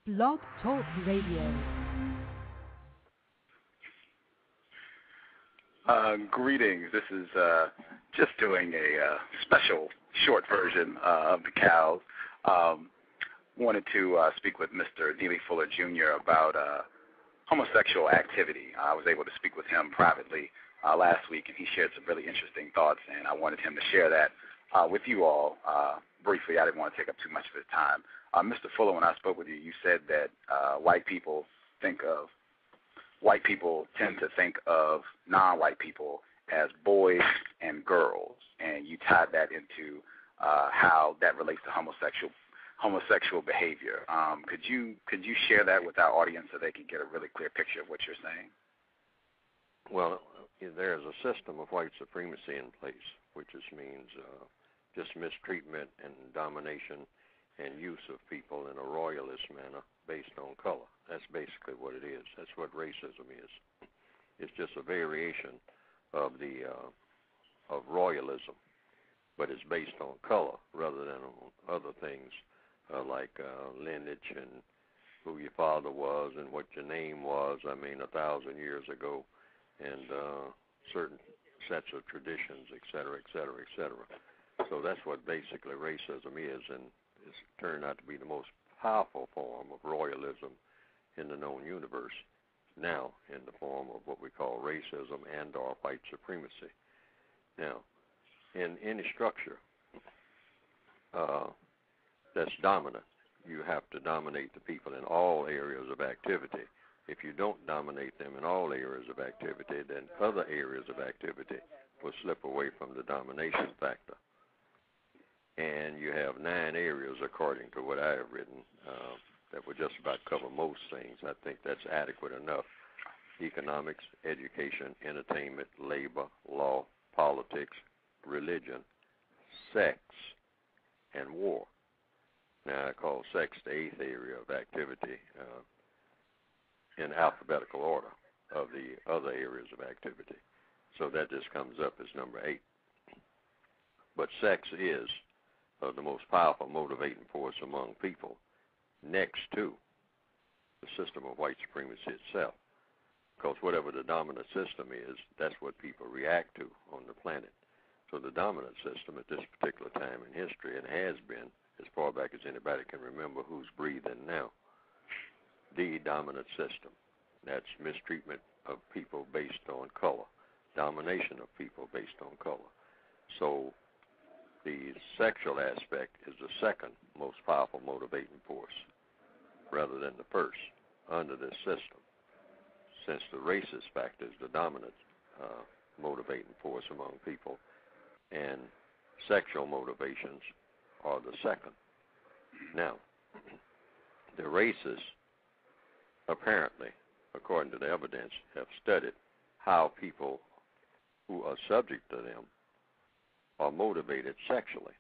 Blog Talk Radio. Greetings. This is just doing a special short version of the cows. Wanted to speak with Mr. Neely Fuller Jr. about homosexual activity. I was able to speak with him privately last week, and he shared some really interesting thoughts, and I wanted him to share that with you all briefly. I didn't want to take up too much of his time. Mr. Fuller, when I spoke with you, you said that white people tend to think of non-white people as boys and girls, and you tied that into how that relates to homosexual behavior. Could you share that with our audience so they can get a really clear picture of what you're saying? Well, there's a system of white supremacy in place, which just means just mistreatment and domination and use of people in a royalist manner based on color. That's basically what it is. That's what racism is. It's just a variation of the of royalism, but it's based on color rather than on other things like lineage and who your father was and what your name was. 1,000 years ago, and certain sets of traditions, et cetera, et cetera, et cetera. So that's what basically racism is, and it's turned out to be the most powerful form of royalism in the known universe now, in the form of what we call racism and or white supremacy. Now, in any structure that's dominant, you have to dominate the people in all areas of activity. If you don't dominate them in all areas of activity, then other areas of activity will slip away from the domination factor. And you have 9 areas, according to what I have written, that would just about cover most things. I think that's adequate enough. Economics, education, entertainment, labor, law, politics, religion, sex, and war. Now, I call sex the 8th area of activity in alphabetical order of the other areas of activity. So that just comes up as number 8. But sex is the most powerful motivating force among people, next to the system of white supremacy itself. Because whatever the dominant system is, that's what people react to on the planet. So the dominant system at this particular time in history, and has been as far back as anybody can remember who's breathing now, the dominant system. That's mistreatment of people based on color, domination of people based on color. So the sexual aspect is the second most powerful motivating force rather than the first under this system, since the racist factor is the dominant motivating force among people, and sexual motivations are the second. Now, the racists apparently, according to the evidence, have studied how people who are subject to them are motivated sexually.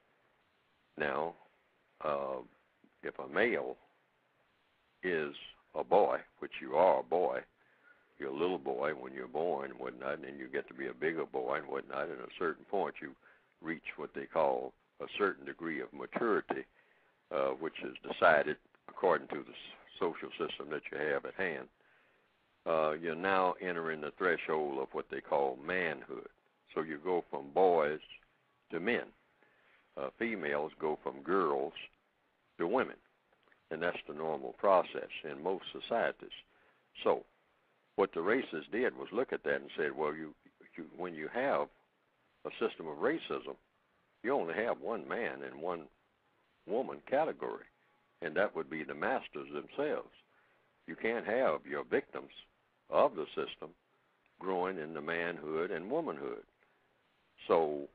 Now, if a male is a boy, which you are a boy, you're a little boy when you're born and whatnot, and then you get to be a bigger boy and whatnot, and at a certain point you reach what they call a certain degree of maturity, which is decided according to the social system that you have at hand. You're now entering the threshold of what they call manhood. So you go from boys to men. Females go from girls to women, and that's the normal process in most societies. So what the racists did was look at that and said, well, you when you have a system of racism, you only have one man and one woman category, and that would be the masters themselves. You can't have your victims of the system growing into manhood and womanhood. So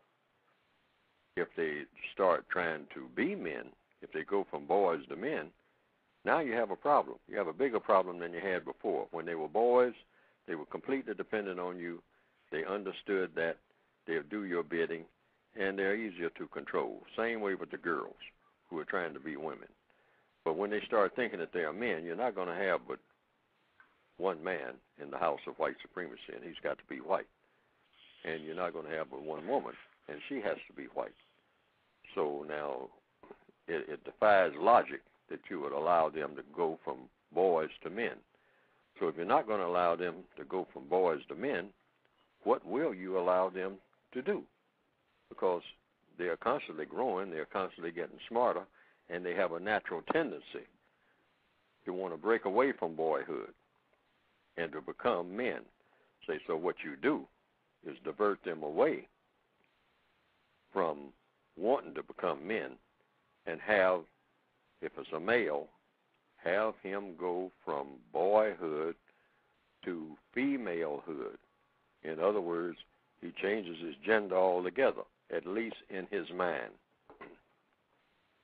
if they start trying to be men, if they go from boys to men, now you have a problem. You have a bigger problem than you had before. When they were boys, they were completely dependent on you. They understood that they'll do your bidding, and they're easier to control. Same way with the girls who are trying to be women. But when they start thinking that they are men, you're not going to have but one man in the house of white supremacy, and he's got to be white. And you're not going to have but one woman, and she has to be white. So now it defies logic that you would allow them to go from boys to men. So if you're not going to allow them to go from boys to men, what will you allow them to do? Because they are constantly growing, they are constantly getting smarter, and they have a natural tendency to want to break away from boyhood and to become men. So what you do is divert them away from wanting to become men and have, if it's a male, have him go from boyhood to femalehood. In other words, he changes his gender altogether, at least in his mind.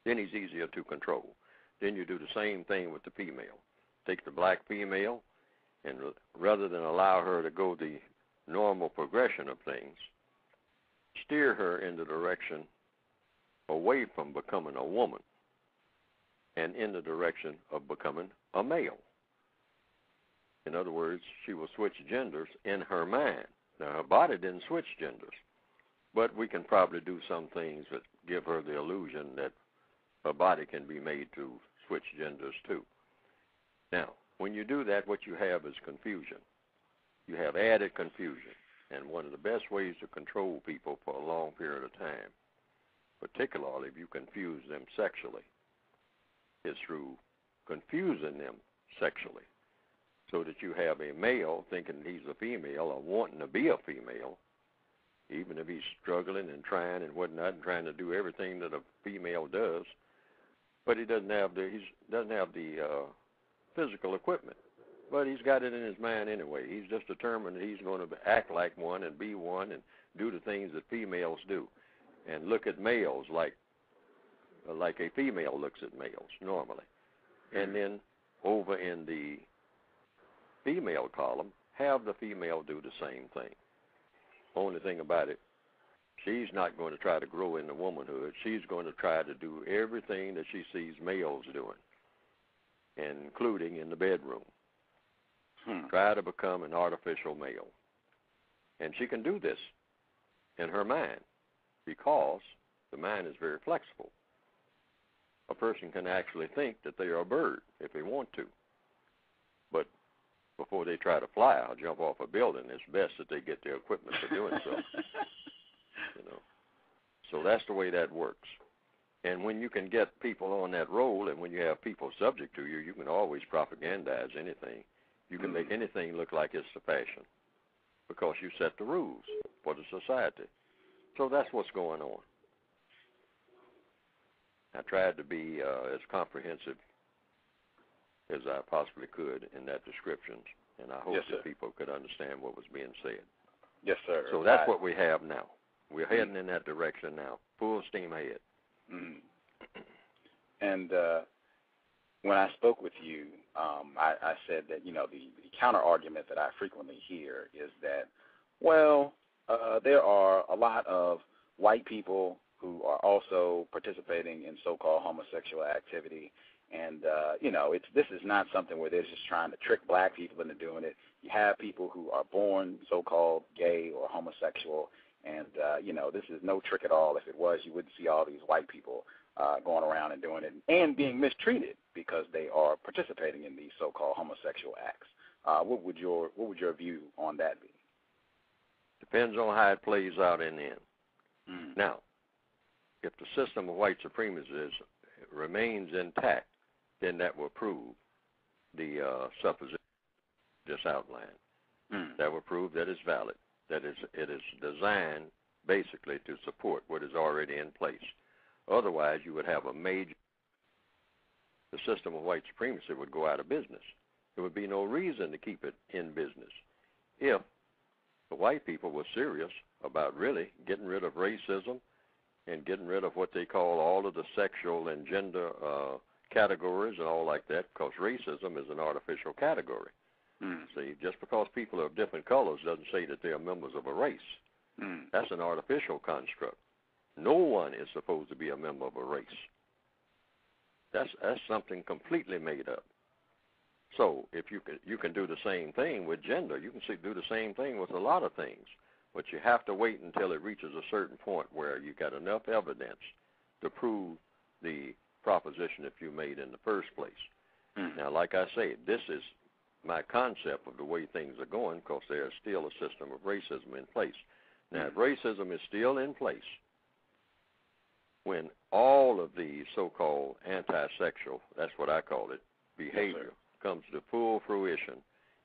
Then he's easier to control. Then you do the same thing with the female. Take the black female, and rather than allow her to go the normal progression of things, steer her in the direction away from becoming a woman and in the direction of becoming a male. In other words, she will switch genders in her mind. Now, her body didn't switch genders, but we can probably do some things that give her the illusion that her body can be made to switch genders too. Now, when you do that, what you have is confusion. You have added confusion. And one of the best ways to control people for a long period of time, particularly if you confuse them sexually, is through confusing them sexually, so that you have a male thinking he's a female or wanting to be a female, even if he's struggling and trying and whatnot and trying to do everything that a female does, but he doesn't have the physical equipment. But he's got it in his mind anyway. He's just determined that he's going to act like one and be one and do the things that females do, and look at males like a female looks at males normally. And then over in the female column, have the female do the same thing. Only thing about it, she's not going to try to grow into womanhood. She's going to try to do everything that she sees males doing, including in the bedroom. Try to become an artificial male. And she can do this in her mind because the mind is very flexible. A person can actually think that they are a bird if they want to. But before they try to fly or jump off a building, it's best that they get their equipment for doing so. So that's the way that works. And when you can get people on that role, and when you have people subject to you, you can always propagandize anything. You can make anything look like it's the fashion because you set the rules for the society. So that's what's going on. I tried to be as comprehensive as I possibly could in that description, and I hope that people could understand what was being said. Yes, sir. So that's what we have now. We're heading in that direction now, full steam ahead. And when I spoke with you, I said that, the counter-argument that I frequently hear is that, there are a lot of white people who are also participating in so-called homosexual activity, and, this is not something where they're just trying to trick black people into doing it. You have people who are born so-called gay or homosexual, and, this is no trick at all. If it was, you wouldn't see all these white people going around and doing it and being mistreated because they are participating in these so-called homosexual acts. What would your view on that be? Depends on how it plays out in the end. Now, if the system of white supremacy remains intact, then that will prove the supposition just outlined. That will prove that it's valid, that it is designed basically to support what is already in place. Otherwise, you would have the system of white supremacy would go out of business. There would be no reason to keep it in business if the white people were serious about really getting rid of racism and getting rid of what they call all of the sexual and gender categories and all like that, because racism is an artificial category. See, just because people are of different colors doesn't say that they are members of a race. That's an artificial construct. No one is supposed to be a member of a race. That's something completely made up. So if you can do the same thing with gender, you can do the same thing with a lot of things, but you have to wait until it reaches a certain point where you got enough evidence to prove the proposition that you made in the first place. Now, like I say, this is my concept of the way things are going because there is still a system of racism in place. Now, if racism is still in place, when all of the so-called anti-sexual, that's what I call it, behavior comes to full fruition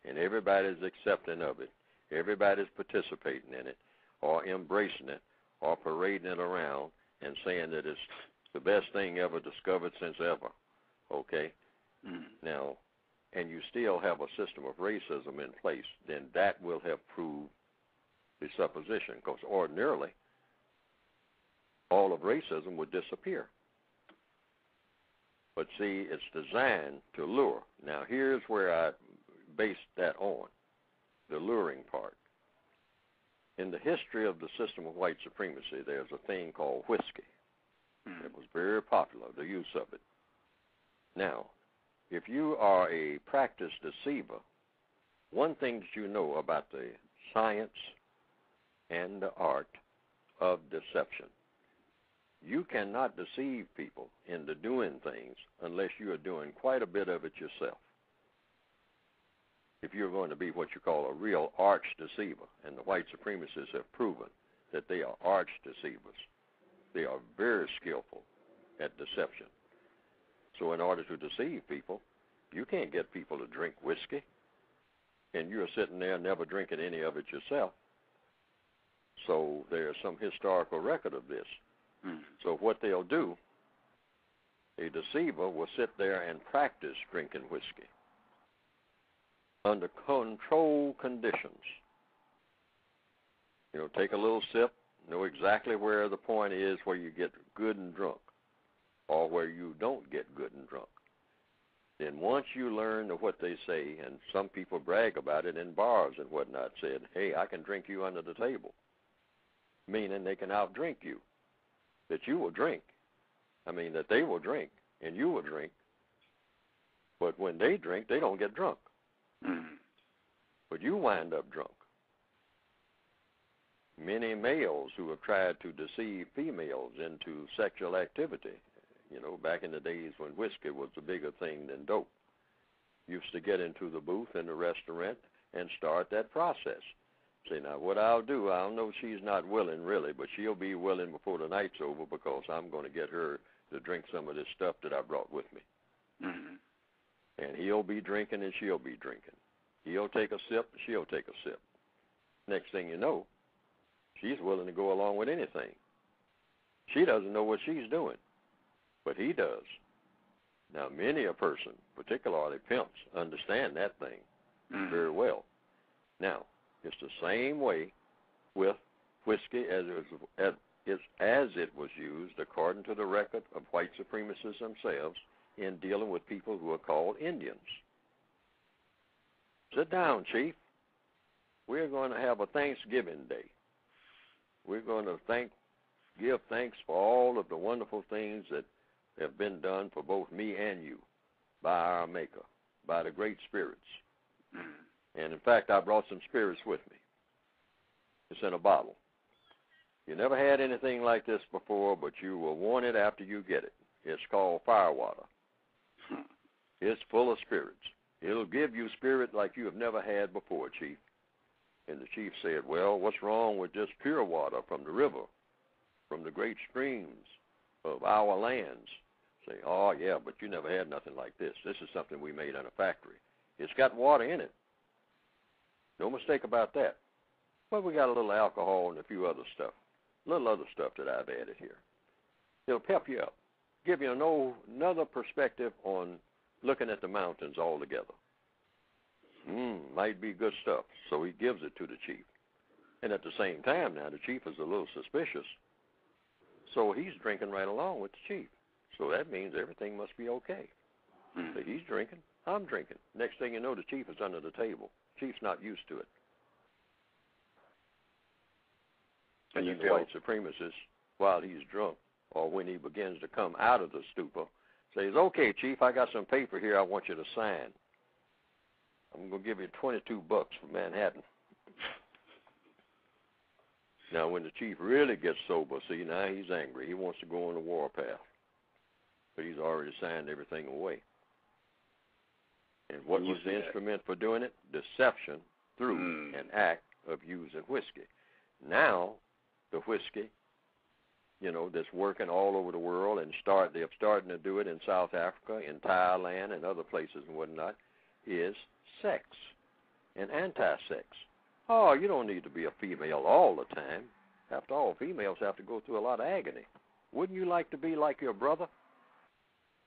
and everybody's accepting of it, everybody's participating in it or embracing it or parading it around and saying that it's the best thing ever discovered since ever, okay? Now, and you still have a system of racism in place, then that will have proved the supposition because ordinarily all of racism would disappear. But see, it's designed to lure. Now, here's where I based that on, the luring part. In the history of the system of white supremacy, there's a thing called whiskey. It was very popular, the use of it. Now, if you are a practiced deceiver, one thing that you know about the science and the art of deception, you cannot deceive people into doing things unless you are doing quite a bit of it yourself. If you're going to be what you call a real arch deceiver, and the white supremacists have proven that they are arch deceivers, they are very skillful at deception. So in order to deceive people, you can't get people to drink whiskey, and you're sitting there never drinking any of it yourself. So there's some historical record of this. So what they'll do, a deceiver will sit there and practice drinking whiskey under controlled conditions. You know, take a little sip, know exactly where the point is where you get good and drunk or where you don't get good and drunk. Then once you learn what they say, and some people brag about it in bars and whatnot, said, hey, I can drink you under the table, meaning they can outdrink you, that you will drink. I mean, that they will drink and you will drink, but when they drink, they don't get drunk. But you wind up drunk. Many males who have tried to deceive females into sexual activity, you know, back in the days when whiskey was a bigger thing than dope, used to get into the booth in the restaurant and start that process. Say, now what I'll do, I'll know she's not willing really, but she'll be willing before the night's over because I'm going to get her to drink some of this stuff that I brought with me. And he'll be drinking and she'll be drinking. He'll take a sip and she'll take a sip. Next thing you know, she's willing to go along with anything. She doesn't know what she's doing, but he does. Now, many a person, particularly pimps, understand that thing very well. Now, it's the same way with whiskey as it was used, according to the record of white supremacists themselves, in dealing with people who are called Indians. Sit down, Chief. We're going to have a Thanksgiving Day. We're going to give thanks for all of the wonderful things that have been done for both me and you by our Maker, by the great spirits. And, in fact, I brought some spirits with me. It's in a bottle. You never had anything like this before, but you will want it after you get it. It's called firewater. It's full of spirits. It'll give you spirit like you have never had before, Chief. And the chief said, well, what's wrong with just pure water from the river, from the great streams of our lands? Say, oh, yeah, but you never had nothing like this. This is something we made in a factory. It's got water in it. No mistake about that. But we got a little alcohol and a few other stuff, a little other stuff that I've added here. It'll pep you up, give you another perspective on looking at the mountains altogether. Might be good stuff. So he gives it to the chief. And at the same time now, the chief is a little suspicious. So he's drinking right along with the chief. So that means everything must be okay. So he's drinking, I'm drinking. Next thing you know, the chief is under the table. Chief's not used to it. And then the white supremacist, while he's drunk, or when he begins to come out of the stupor, says, okay, Chief, I got some paper here I want you to sign. I'm going to give you $22 for Manhattan. Now, when the chief really gets sober, see, now he's angry. He wants to go on the warpath. but he's already signed everything away. And what was the instrument for doing it? Deception through an act of using whiskey. Now, the whiskey, that's working all over the world, and they're starting to do it in South Africa, in Thailand, and other places and whatnot, is sex and anti-sex. Oh, you don't need to be a female all the time. After all, females have to go through a lot of agony. Wouldn't you like to be like your brother?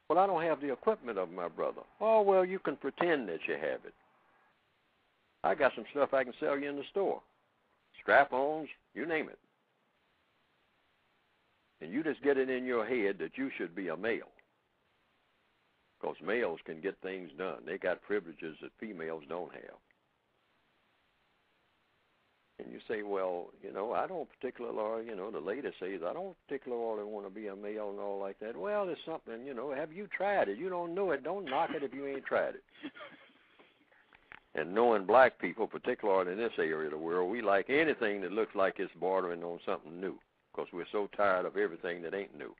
Well, I don't have the equipment of my brother. Oh, well, you can pretend that you have it. I got some stuff I can sell you in the store. Strap-ons, you name it. And you just get it in your head that you should be a male. Because males can get things done. They got privileges that females don't have. And you say, well, I don't particularly, the lady says, I don't particularly want to be a male and all like that. Well, it's something, have you tried it? You don't know it. Don't knock it if you ain't tried it. And knowing black people, particularly in this area of the world, we like anything that looks like it's bordering on something new because we're so tired of everything that ain't new.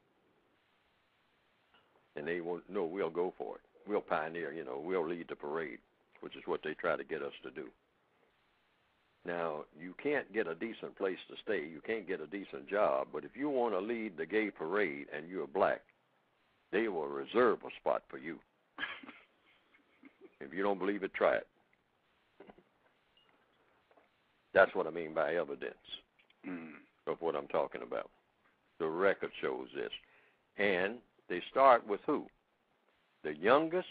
And they won't know we'll go for it. We'll pioneer, we'll lead the parade, which is what they try to get us to do. Now, you can't get a decent place to stay. You can't get a decent job. But if you want to lead the gay parade and you're black, they will reserve a spot for you. If you don't believe it, try it. That's what I mean by evidence of what I'm talking about. The record shows this. And they start with who? The youngest.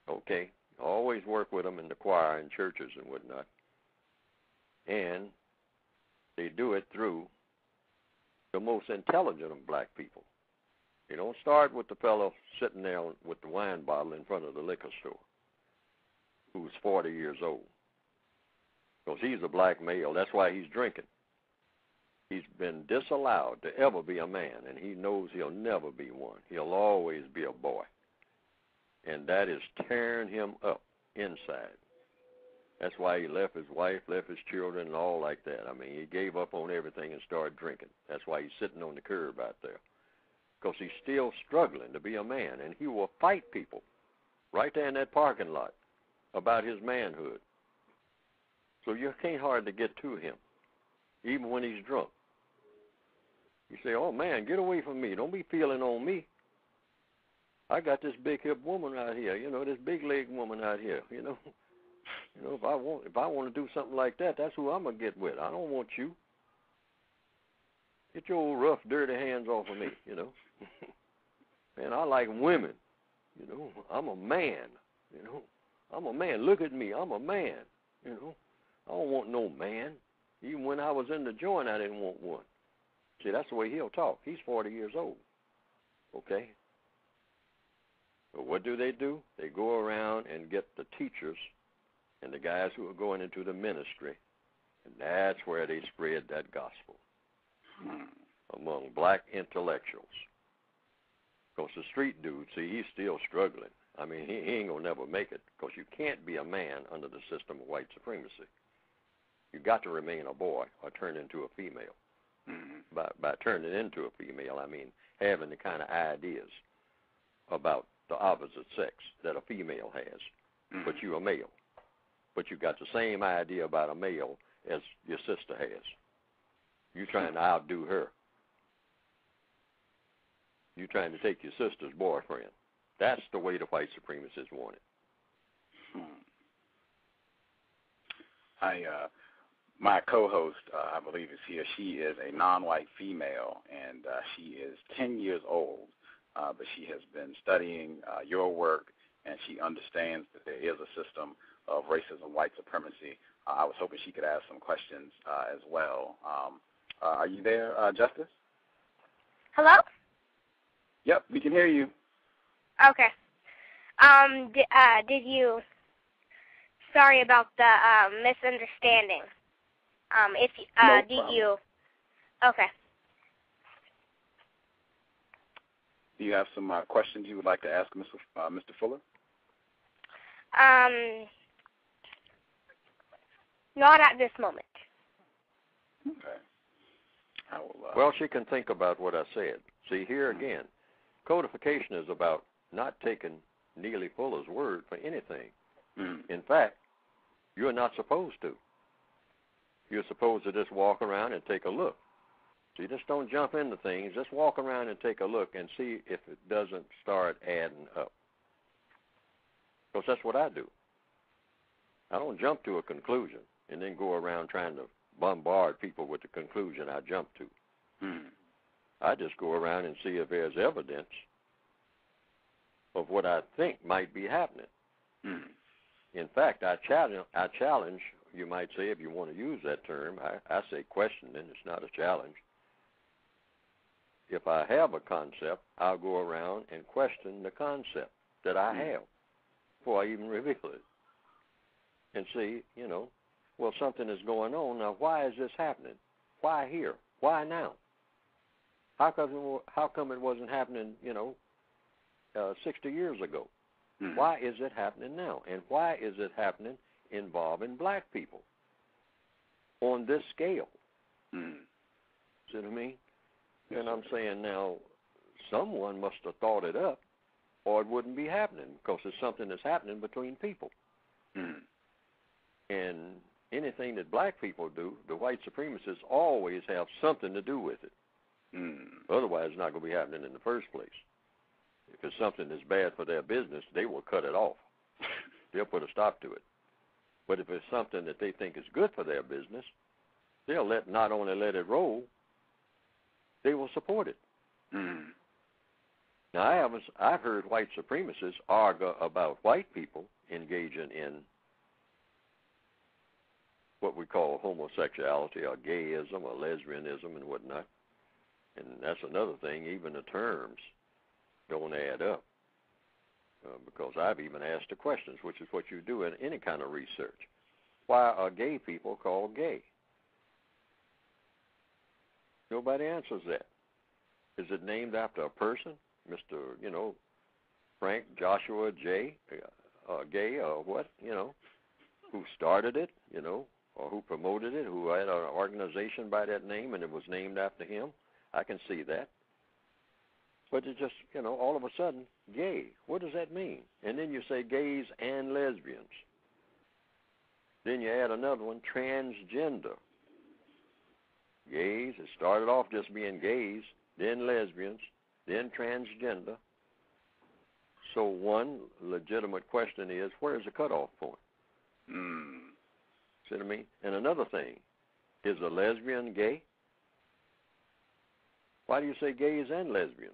Okay. Always work with them in the choir and churches and whatnot. And they do it through the most intelligent of black people. They don't start with the fellow sitting there with the wine bottle in front of the liquor store who's 40 years old. Because he's a black male. That's why he's drinking. He's been disallowed to ever be a man, and he knows he'll never be one. He'll always be a boy. And that is tearing him up inside. That's why he left his wife, left his children, and all like that. I mean, he gave up on everything and started drinking. That's why he's sitting on the curb out there. Because he's still struggling to be a man, and he will fight people right there in that parking lot about his manhood. So you can't hardly get to him, even when he's drunk. You say, oh, man, get away from me. Don't be feeling on me. I got this big-hip woman out here, this big-leg woman out here, if I want to do something like that, that's who I'm going to get with. I don't want you. Get your old rough, dirty hands off of me, Man, I like women, I'm a man, I'm a man. Look at me. I'm a man, I don't want no man. Even when I was in the joint, I didn't want one. See, that's the way he'll talk. He's 40 years old, okay? But what do? They go around and get the teachers and the guys who are going into the ministry, and that's where they spread that gospel among black intellectuals. Because the street dude, see, he's still struggling. I mean, he ain't going to never make it because you can't be a man under the system of white supremacy. You got to remain a boy or turn into a female. By turning into a female, I mean having the kind of ideas about the opposite sex that a female has, but you're a male. But you got the same idea about a male as your sister has. You're trying to outdo her. You're trying to take your sister's boyfriend. That's the way the white supremacists want it. My co-host, I believe is here. She is a non-white female, and she is 10 years old, but she has been studying your work, and she understands that there is a system of racism, white supremacy. I was hoping she could ask some questions as well. Are you there, Justice? Hello? Yep, we can hear you. Okay. Did you? Sorry about the misunderstanding. No did problem. you? Okay. Do you have some questions you would like to ask Mr. Fuller? Not at this moment. Okay. I will, Well, she can think about what I said. See, here again, codification is about not taking Neely Fuller's word for anything. Mm-hmm. In fact, you're not supposed to. You're supposed to just walk around and take a look. So you just don't jump into things. Just walk around and take a look and see if it doesn't start adding up. Because that's what I do. I don't jump to a conclusion and then go around trying to bombard people with the conclusion I jump to. Mm-hmm. I just go around and see if there's evidence of what I think might be happening. Mm-hmm. In fact, I challenge, you might say, if you want to use that term, I say question, and it's not a challenge. If I have a concept, I'll go around and question the concept that I have before I even reveal it. And see, well, something is going on. Now, why is this happening? Why here? Why now? How come it wasn't happening, 60 years ago? Mm-hmm. Why is it happening now? And why is it happening involving black people on this scale? Mm-hmm. See what I mean? And I'm saying now, someone must have thought it up, or it wouldn't be happening, because it's something that's happening between people. Mm-hmm. And anything that black people do, the white supremacists always have something to do with it. Mm-hmm. Otherwise, it's not going to be happening in the first place. If it's something that's bad for their business, they will cut it off. They'll put a stop to it. But if it's something that they think is good for their business, they'll not only let it roll, they will support it. Mm-hmm. Now, I've heard white supremacists argue about white people engaging in what we call homosexuality or gayism or lesbianism and whatnot. And that's another thing, even the terms don't add up. Because I've even asked the questions, which is what you do in any kind of research. Why are gay people called gay? Nobody answers that. Is it named after a person, Mr., Frank Joshua J. Gay or what, who started it, or who promoted it, who had an organization by that name and it was named after him? I can see that. But it's just, all of a sudden, gay. What does that mean? And then you say gays and lesbians. Then you add another one, transgender. Gays, it started off just being gays, then lesbians, then transgender. So one legitimate question is, where is the cutoff point? See what I mean? And another thing, is a lesbian gay? Why do you say gays and lesbians?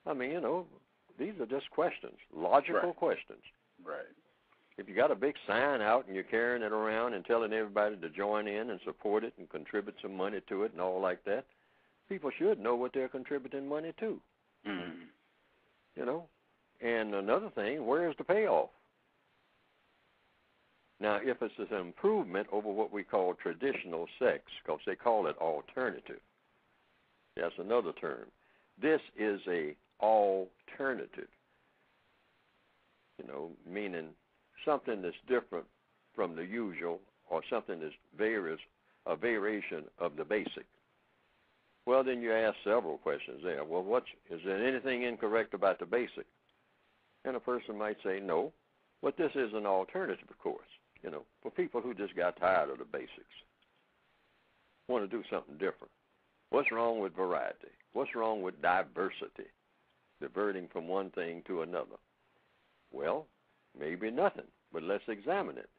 I mean, these are just questions, logical questions. Right. If you got a big sign out and you're carrying it around and telling everybody to join in and support it and contribute some money to it and all like that, people should know what they're contributing money to. Mm-hmm. And another thing, where is the payoff? Now, if it's an improvement over what we call traditional sex, because they call it alternative, that's another term. This is a alternative, meaning something that's different from the usual or something that's a variation of the basic. Well, then you ask several questions there. Well, is there anything incorrect about the basic? And a person might say no, but this is an alternative, of course, for people who just got tired of the basics, want to do something different. What's wrong with variety? What's wrong with diversity, diverting from one thing to another? Well, maybe nothing, but let's examine it.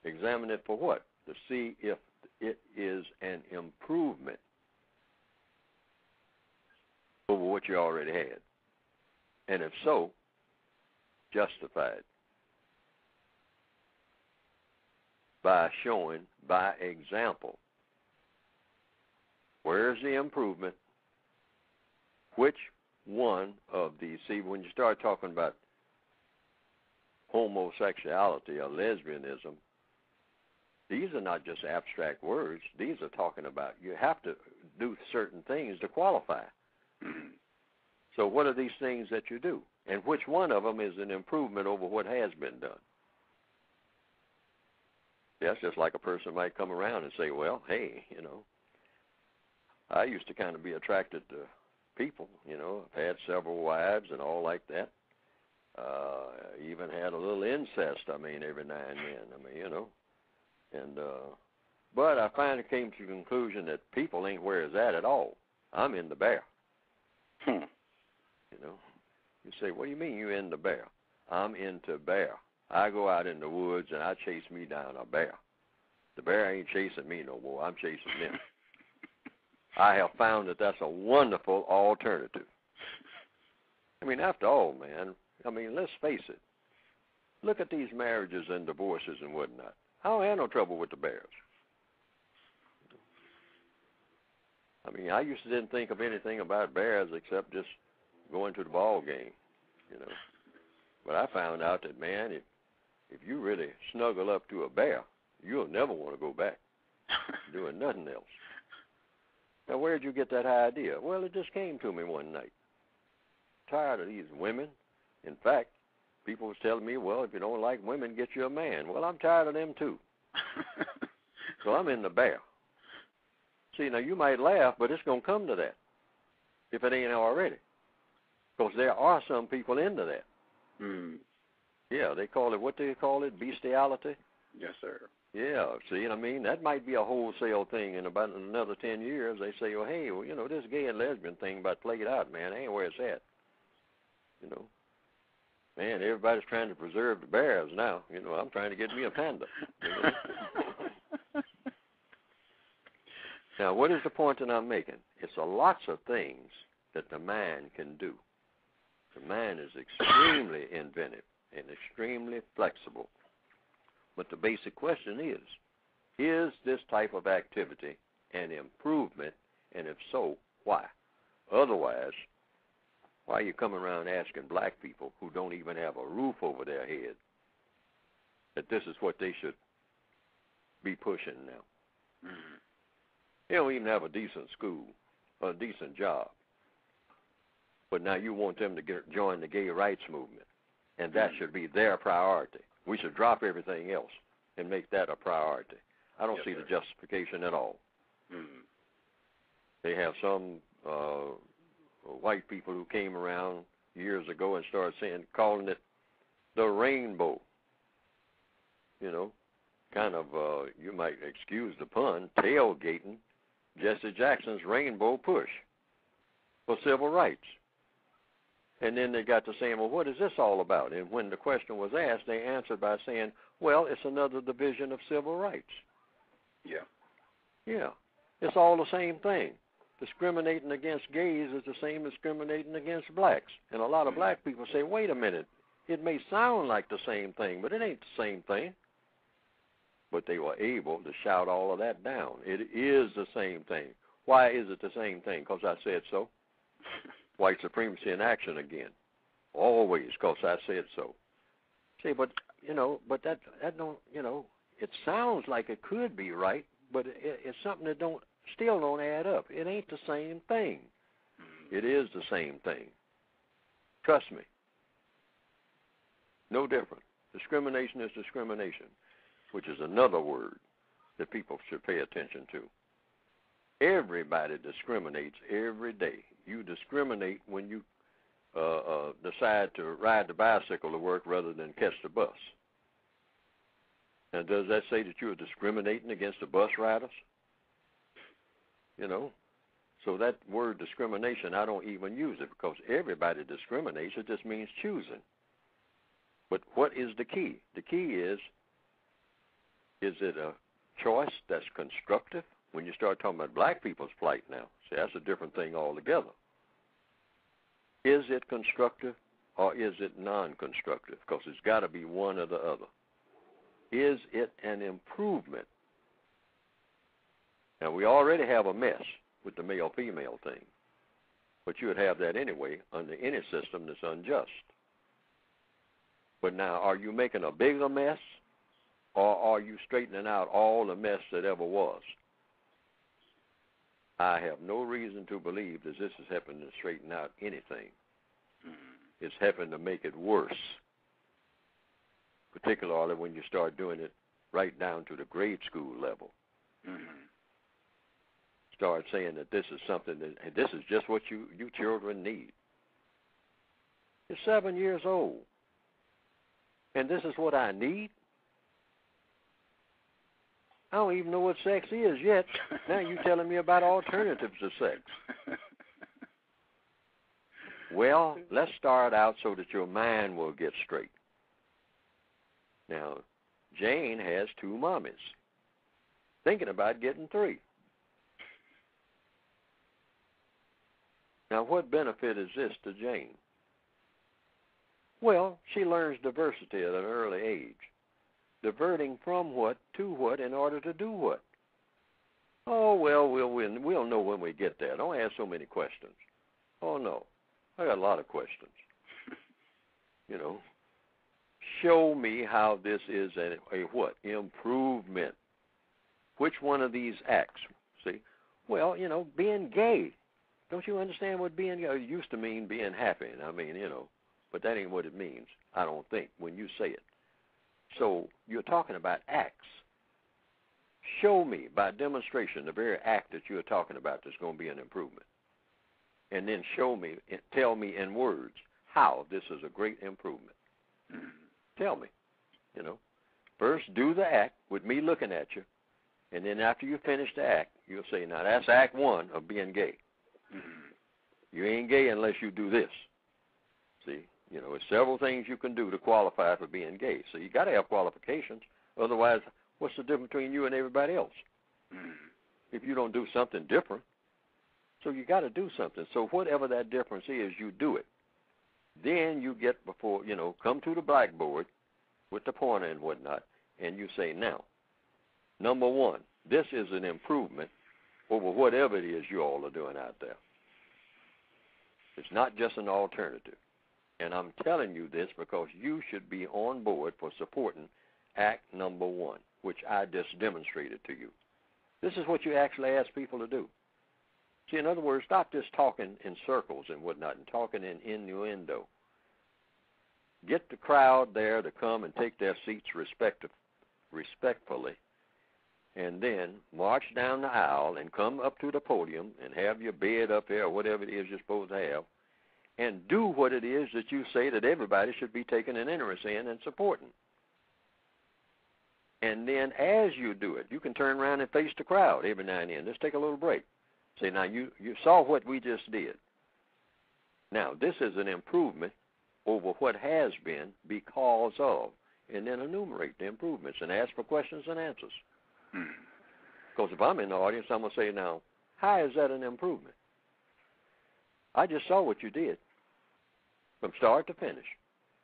Examine it for what? To see if it is an improvement over what you already had. And if so, justify it by showing, by example, where's the improvement, which one of these, see, when you start talking about homosexuality or lesbianism, these are not just abstract words. These are talking about you have to do certain things to qualify. So what are these things that you do? And which one of them is an improvement over what has been done? That's just like a person might come around and say, well, hey, I used to kind of be attracted to people, you know. I've had several wives and all like that. Even had a little incest, I mean, every now and then. I mean, you know. And but I finally came to the conclusion that people ain't where it's at all. I'm in the bear. You know. You say, what do you mean you in the bear? I'm into bear. I go out in the woods and I chase me down a bear. The bear ain't chasing me no more. I'm chasing them. I have found that that's a wonderful alternative. I mean, after all, man, I mean, let's face it. Look at these marriages and divorces and whatnot. I don't have no trouble with the bears. I mean, I used to didn't think of anything about bears except just going to the ball game, you know. But I found out that, man, if you really snuggle up to a bear, you'll never want to go back doing nothing else. Now, where'd you get that idea? Well, it just came to me one night. Tired of these women. In fact, people was telling me, well, if you don't like women, get you a man. Well, I'm tired of them, too. So I'm in the bear. See, now, you might laugh, but it's going to come to that if it ain't already. Because there are some people into that. Yeah, they call it, what do they call it, bestiality? Yes, sir. Yeah, see, I mean, that might be a wholesale thing. In about another 10 years, they say, well, hey, well, you know, this gay and lesbian thing about played out, man, ain't where it's at. You know. Man, everybody's trying to preserve the bears now. You know, I'm trying to get me a panda. You know? Now, what is the point that I'm making? It's a lots of things that the mind can do. The mind is extremely inventive and extremely flexible. But the basic question is this type of activity an improvement, and if so, why? Otherwise, why are you coming around asking black people who don't even have a roof over their head that this is what they should be pushing now? They don't even have a decent school or a decent job. But now you want them to join the gay rights movement, and that should be their priority. We should drop everything else and make that a priority. I don't see the justification at all. They have some white people who came around years ago and started calling it the rainbow. You know, kind of, you might excuse the pun, tailgating Jesse Jackson's rainbow push for civil rights. And then they got to saying, well, what is this all about? And when the question was asked, they answered by saying, well, it's another division of civil rights. Yeah. It's all the same thing. Discriminating against gays is the same as discriminating against blacks. And a lot of black people say, wait a minute, it may sound like the same thing, but it ain't the same thing. But they were able to shout all of that down. It is the same thing. Why is it the same thing? Because I said so. White supremacy in action again. Always, because I said so. See, but, you know, but that don't, you know, it sounds like it could be right, but it's something that still don't add up. It ain't the same thing. It is the same thing. Trust me. No different. Discrimination is discrimination, which is another word that people should pay attention to. Everybody discriminates every day. You discriminate when you decide to ride the bicycle to work rather than catch the bus. And does that say that you are discriminating against the bus riders? You know? So that word discrimination, I don't even use it because everybody discriminates. It just means choosing. But what is the key? The key is it a choice that's constructive? When you start talking about black people's plight now, see, that's a different thing altogether. Is it constructive or is it non-constructive? Because it's got to be one or the other. Is it an improvement? Now, we already have a mess with the male-female thing, but you would have that anyway under any system that's unjust. But now, are you making a bigger mess, or are you straightening out all the mess that ever was? I have no reason to believe that this is helping to straighten out anything. It's helping to make it worse, particularly when you start doing it right down to the grade school level. start saying that this is something that and this is just what you children need. You're 7 years old, and this is what I need? I don't even know what sex is yet. Now you're telling me about alternatives to sex. Well, let's start out so that your mind will get straight. Now, Jane has 2 mommies, thinking about getting 3. Now, what benefit is this to Jane? Well, she learns diversity at an early age. Diverting from what to what in order to do what? Oh, well, we'll know when we get there. Don't ask so many questions. Oh, no. I got a lot of questions. You know, show me how this is a what? Improvement. Which one of these acts? See? Well, you know, being gay. Don't you understand what being gay used to mean? Being happy. I mean, you know, but that ain't what it means, I don't think, when you say it. So you're talking about acts. Show me by demonstration the very act that you're talking about that's going to be an improvement. And then show me, tell me in words how this is a great improvement. Tell me, you know. First, do the act with me looking at you, and then after you finish the act, you'll say, now that's act 1 of being gay. You ain't gay unless you do this. See, you know, there's several things you can do to qualify for being gay. So you got to have qualifications. Otherwise, what's the difference between you and everybody else? If you don't do something different. So you got to do something. So whatever that difference is, you do it. Then you get before, you know, come to the blackboard with the pointer and whatnot, and you say, now, number 1, this is an improvement over whatever it is you all are doing out there. It's not just an alternative. And I'm telling you this because you should be on board for supporting act number 1, which I just demonstrated to you. This is what you actually ask people to do. See, in other words, stop just talking in circles and whatnot and talking in innuendo. Get the crowd there to come and take their seats respectfully, and then march down the aisle and come up to the podium and have your bed up there or whatever it is you're supposed to have, and do what it is that you say that everybody should be taking an interest in and supporting. And then as you do it, you can turn around and face the crowd every now and then. Just take a little break. Say, now, you saw what we just did. Now, this is an improvement over what has been because of, and then enumerate the improvements and ask for questions and answers. Because if I'm in the audience, I'm going to say, now, how is that an improvement? I just saw what you did from start to finish.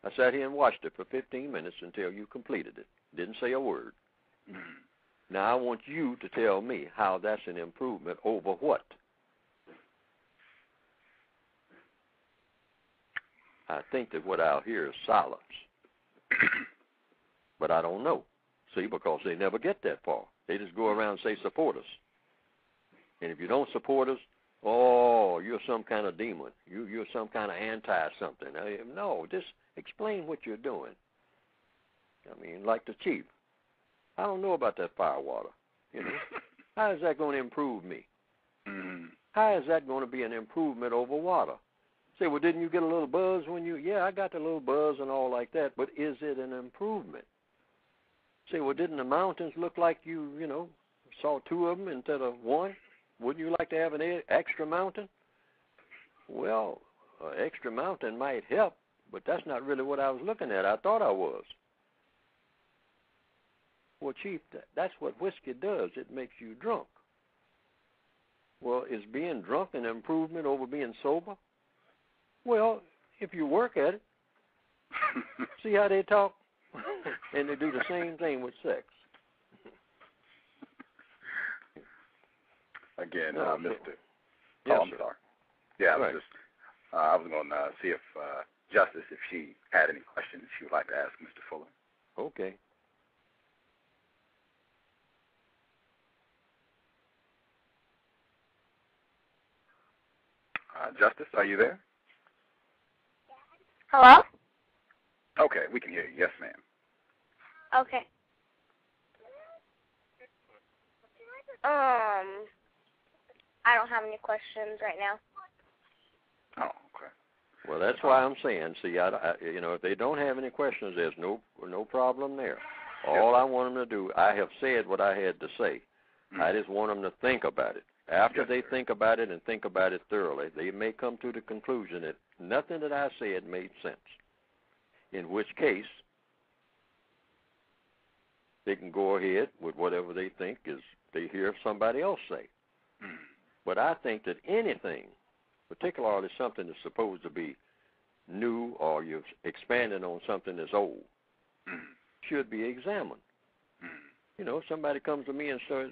I sat here and watched it for 15 minutes until you completed it. Didn't say a word. Now I want you to tell me how that's an improvement over what? I think that what I'll hear is silence. But I don't know. See, because they never get that far. They just go around and say, support us. And if you don't support us, oh, you're some kind of demon. You're some kind of anti-something. No, just explain what you're doing. I mean, like the chief. I don't know about that fire water. You know, how is that going to improve me? How is that going to be an improvement over water? Say, well, didn't you get a little buzz when you? Yeah, I got a little buzz and all like that. But is it an improvement? Say, well, didn't the mountains look like you know, saw 2 of them instead of 1? Wouldn't you like to have an extra mountain? Well, an extra mountain might help, but that's not really what I was looking at. I thought I was. Well, Chief, that's what whiskey does. It makes you drunk. Well, is being drunk an improvement over being sober? Well, if you work at it, see how they talk? And they do the same thing with sex. Again, No, Mr. Yes, I'm sir. sorry. Yeah, Right. I was going to see if Justice, if she had any questions she would like to ask Mr. Fuller. Okay. Justice, are you there? Hello? Okay, we can hear you. Yes, ma'am. I don't have any questions right now. Oh, okay. Well, that's why I'm saying, see, if they don't have any questions, there's no problem there. All I want them to do, I have said what I had to say. I just want them to think about it. After they think about it and think about it thoroughly, they may come to the conclusion that nothing that I said made sense, in which case they can go ahead with whatever they think is they hear somebody else say. But I think that anything, particularly something that's supposed to be new or you're expanding on something that's old, should be examined. If somebody comes to me and says,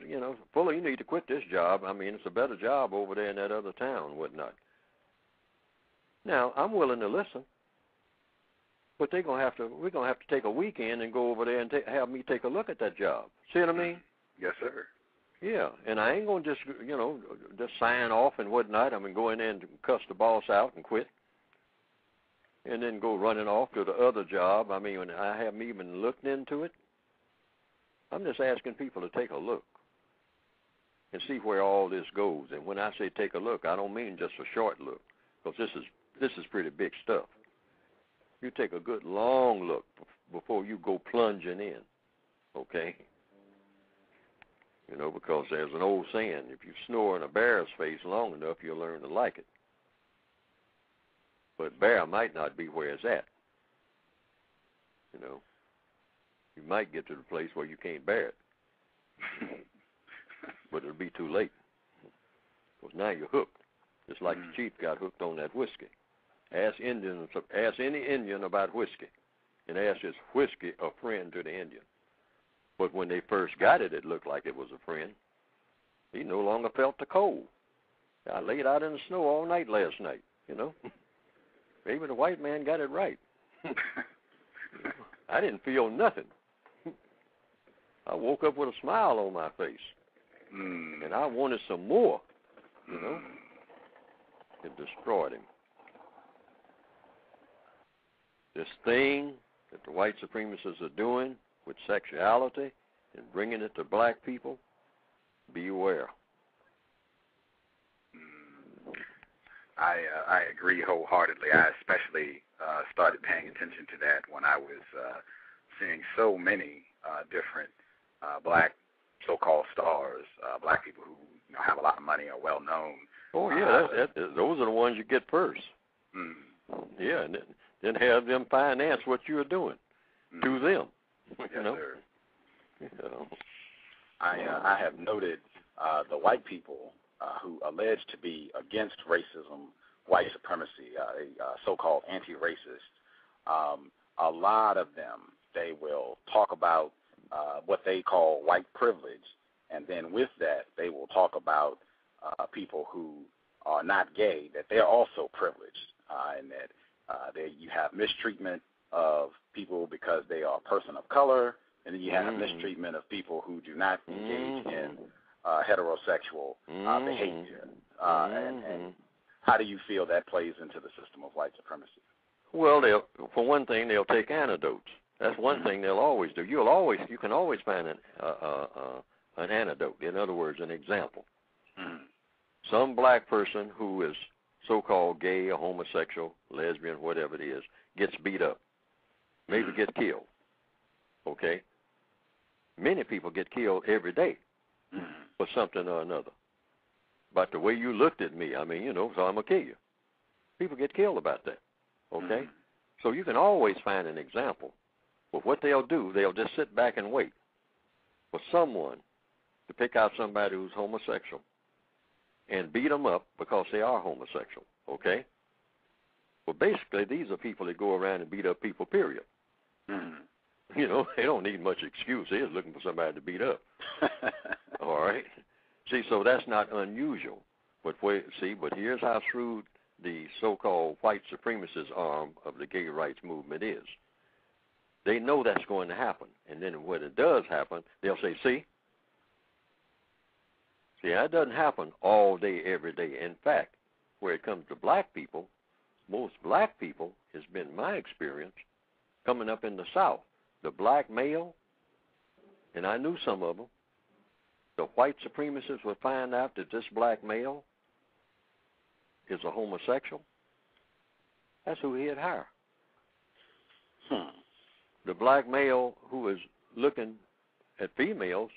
Fuller, you need to quit this job. I mean, it's a better job over there in that other town, whatnot. Now, I'm willing to listen, but we're gonna have to take a weekend and go over there and have me take a look at that job. See what I mean? Yes, sir. Yeah, and I ain't gonna just just sign off and whatnot. I mean, go in there and cuss the boss out and quit, and then go running off to the other job. I mean, when I haven't even looked into it. I'm just asking people to take a look and see where all this goes. And when I say take a look, I don't mean just a short look, because this is pretty big stuff. You take a good long look before you go plunging in, okay? Because there's an old saying, if you snore in a bear's face long enough, you'll learn to like it. But bear might not be where it's at, You might get to the place where you can't bear it. But it'll be too late. Because now you're hooked. Just like the chief got hooked on that whiskey. Ask any Indian about whiskey. And ask is whiskey a friend to the Indian? But when they first got it, it looked like it was a friend. He no longer felt the cold. I laid out in the snow all night last night, Maybe the white man got it right. I didn't feel nothing. I woke up with a smile on my face, and I wanted some more, It destroyed him. This thing that the white supremacists are doing with sexuality and bringing it to black people, beware. I agree wholeheartedly. I especially started paying attention to that when I was seeing so many different black so-called stars, black people who have a lot of money, are well known. Oh yeah, those are the ones you get first. Yeah, and then have them finance what you're doing to them. Yes, sir. I have noted the white people who allege to be against racism, white supremacy, so-called anti-racist. A lot of them, they will talk about what they call white privilege, and then with that, they will talk about people who are not gay, that they're also privileged, and that you have mistreatment of people because they are a person of color, and then you have mistreatment of people who do not engage in heterosexual behavior. And how do you feel that plays into the system of white supremacy? Well, for one thing, they'll take antidotes. That's one thing they'll always do. You can always find an antidote. In other words, an example. Some black person who is so-called gay or homosexual, lesbian, whatever it is, gets beat up, maybe get killed. Okay? Many people get killed every day for something or another. But the way you looked at me, so I'm going to kill you. People get killed about that. Okay? So you can always find an example. But what they'll do, they'll just sit back and wait for someone to pick out somebody who's homosexual and beat them up because they are homosexual, okay? Well, basically, these are people that go around and beat up people, period. They don't need much excuse. They're just looking for somebody to beat up. All right? See, so that's not unusual. But here's how shrewd the so-called white supremacist arm of the gay rights movement is. They know that's going to happen. And then when it does happen, they'll say, see, that doesn't happen all day, every day. In fact, where it comes to black people, most black people, has been my experience, coming up in the South, the black male, and I knew some of them, the white supremacists would find out that this black male is a homosexual, that's who he'd hire. The black male who is looking at females,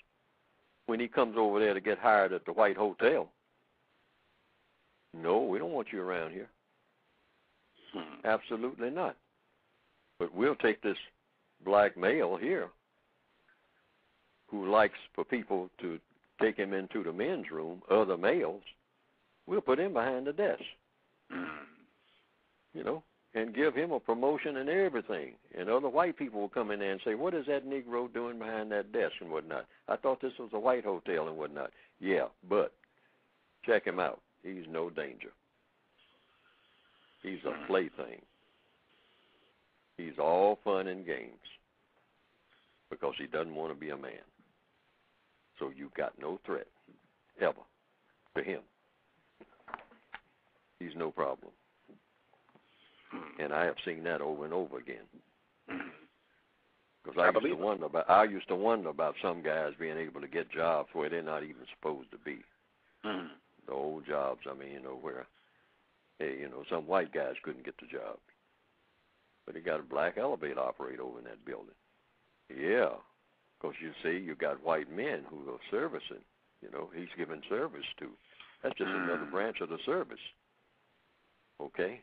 when he comes over there to get hired at the white hotel, no, we don't want you around here. Absolutely not. But we'll take this black male here who likes for people to take him into the men's room, other males, we'll put him behind the desk, you know, and give him a promotion and everything. And other white people will come in there and say, what is that Negro doing behind that desk and whatnot? I thought this was a white hotel and whatnot. Yeah, but check him out. He's no danger. He's a plaything. He's all fun and games because he doesn't want to be a man. So you've got no threat, ever, to him. He's no problem. And I have seen that over and over again. Because I used to wonder about some guys being able to get jobs where they're not even supposed to be. The old jobs, I mean, you know, where, hey, you know, some white guys couldn't get the job. But he got a black elevator operator over in that building. Yeah, because you see, you got white men who are servicing. You know, he's giving service to. That's just another branch of the service. Okay?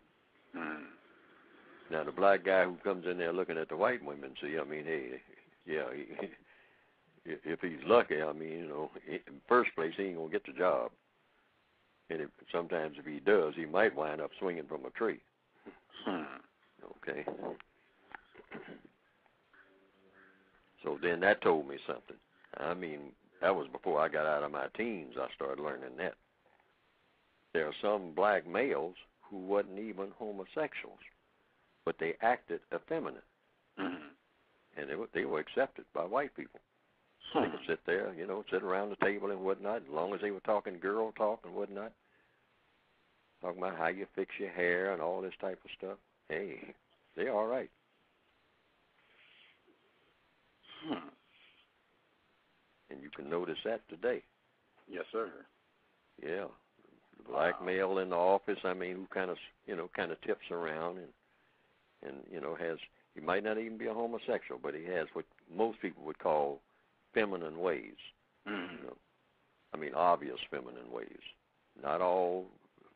Now, the black guy who comes in there looking at the white women, see, I mean, hey, yeah, if he's lucky, I mean, you know, in the first place, he ain't going to get the job. And sometimes if he does, he might wind up swinging from a tree. Okay? So then that told me something. I mean, that was before I got out of my teens. I started learning that. There are some black males who wasn't even homosexuals, but they acted effeminate. And they were accepted by white people. They could sit there, you know, sit around the table and whatnot, as long as they were talking girl talk and whatnot, talking about how you fix your hair and all this type of stuff. Hey, they're all right. And you can notice that today. Yes, sir. Yeah. The black male in the office, I mean, who kind of tips around and you know, he might not even be a homosexual, but he has what most people would call feminine ways. You know? I mean, obvious feminine ways. Not all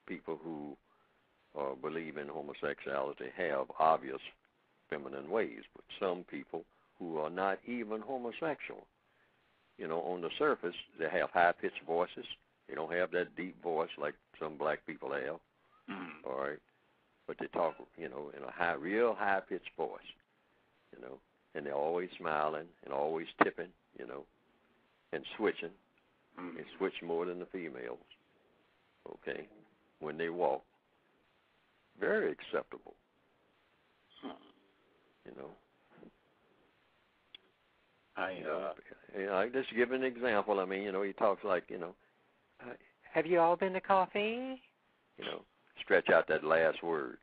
people who believe in homosexuality have obvious feminine ways, but some people who are not even homosexual, you know, on the surface, they have high-pitched voices. They don't have that deep voice like some black people have, all right? But they talk, you know, in a real high-pitched voice, you know, and they're always smiling and always tipping, you know, and switching. They switch more than the females, okay, when they walk. Very acceptable, you know. I just give an example. I mean, you know, he talks like, you know, have you all been to coffee? You know, stretch out that last word.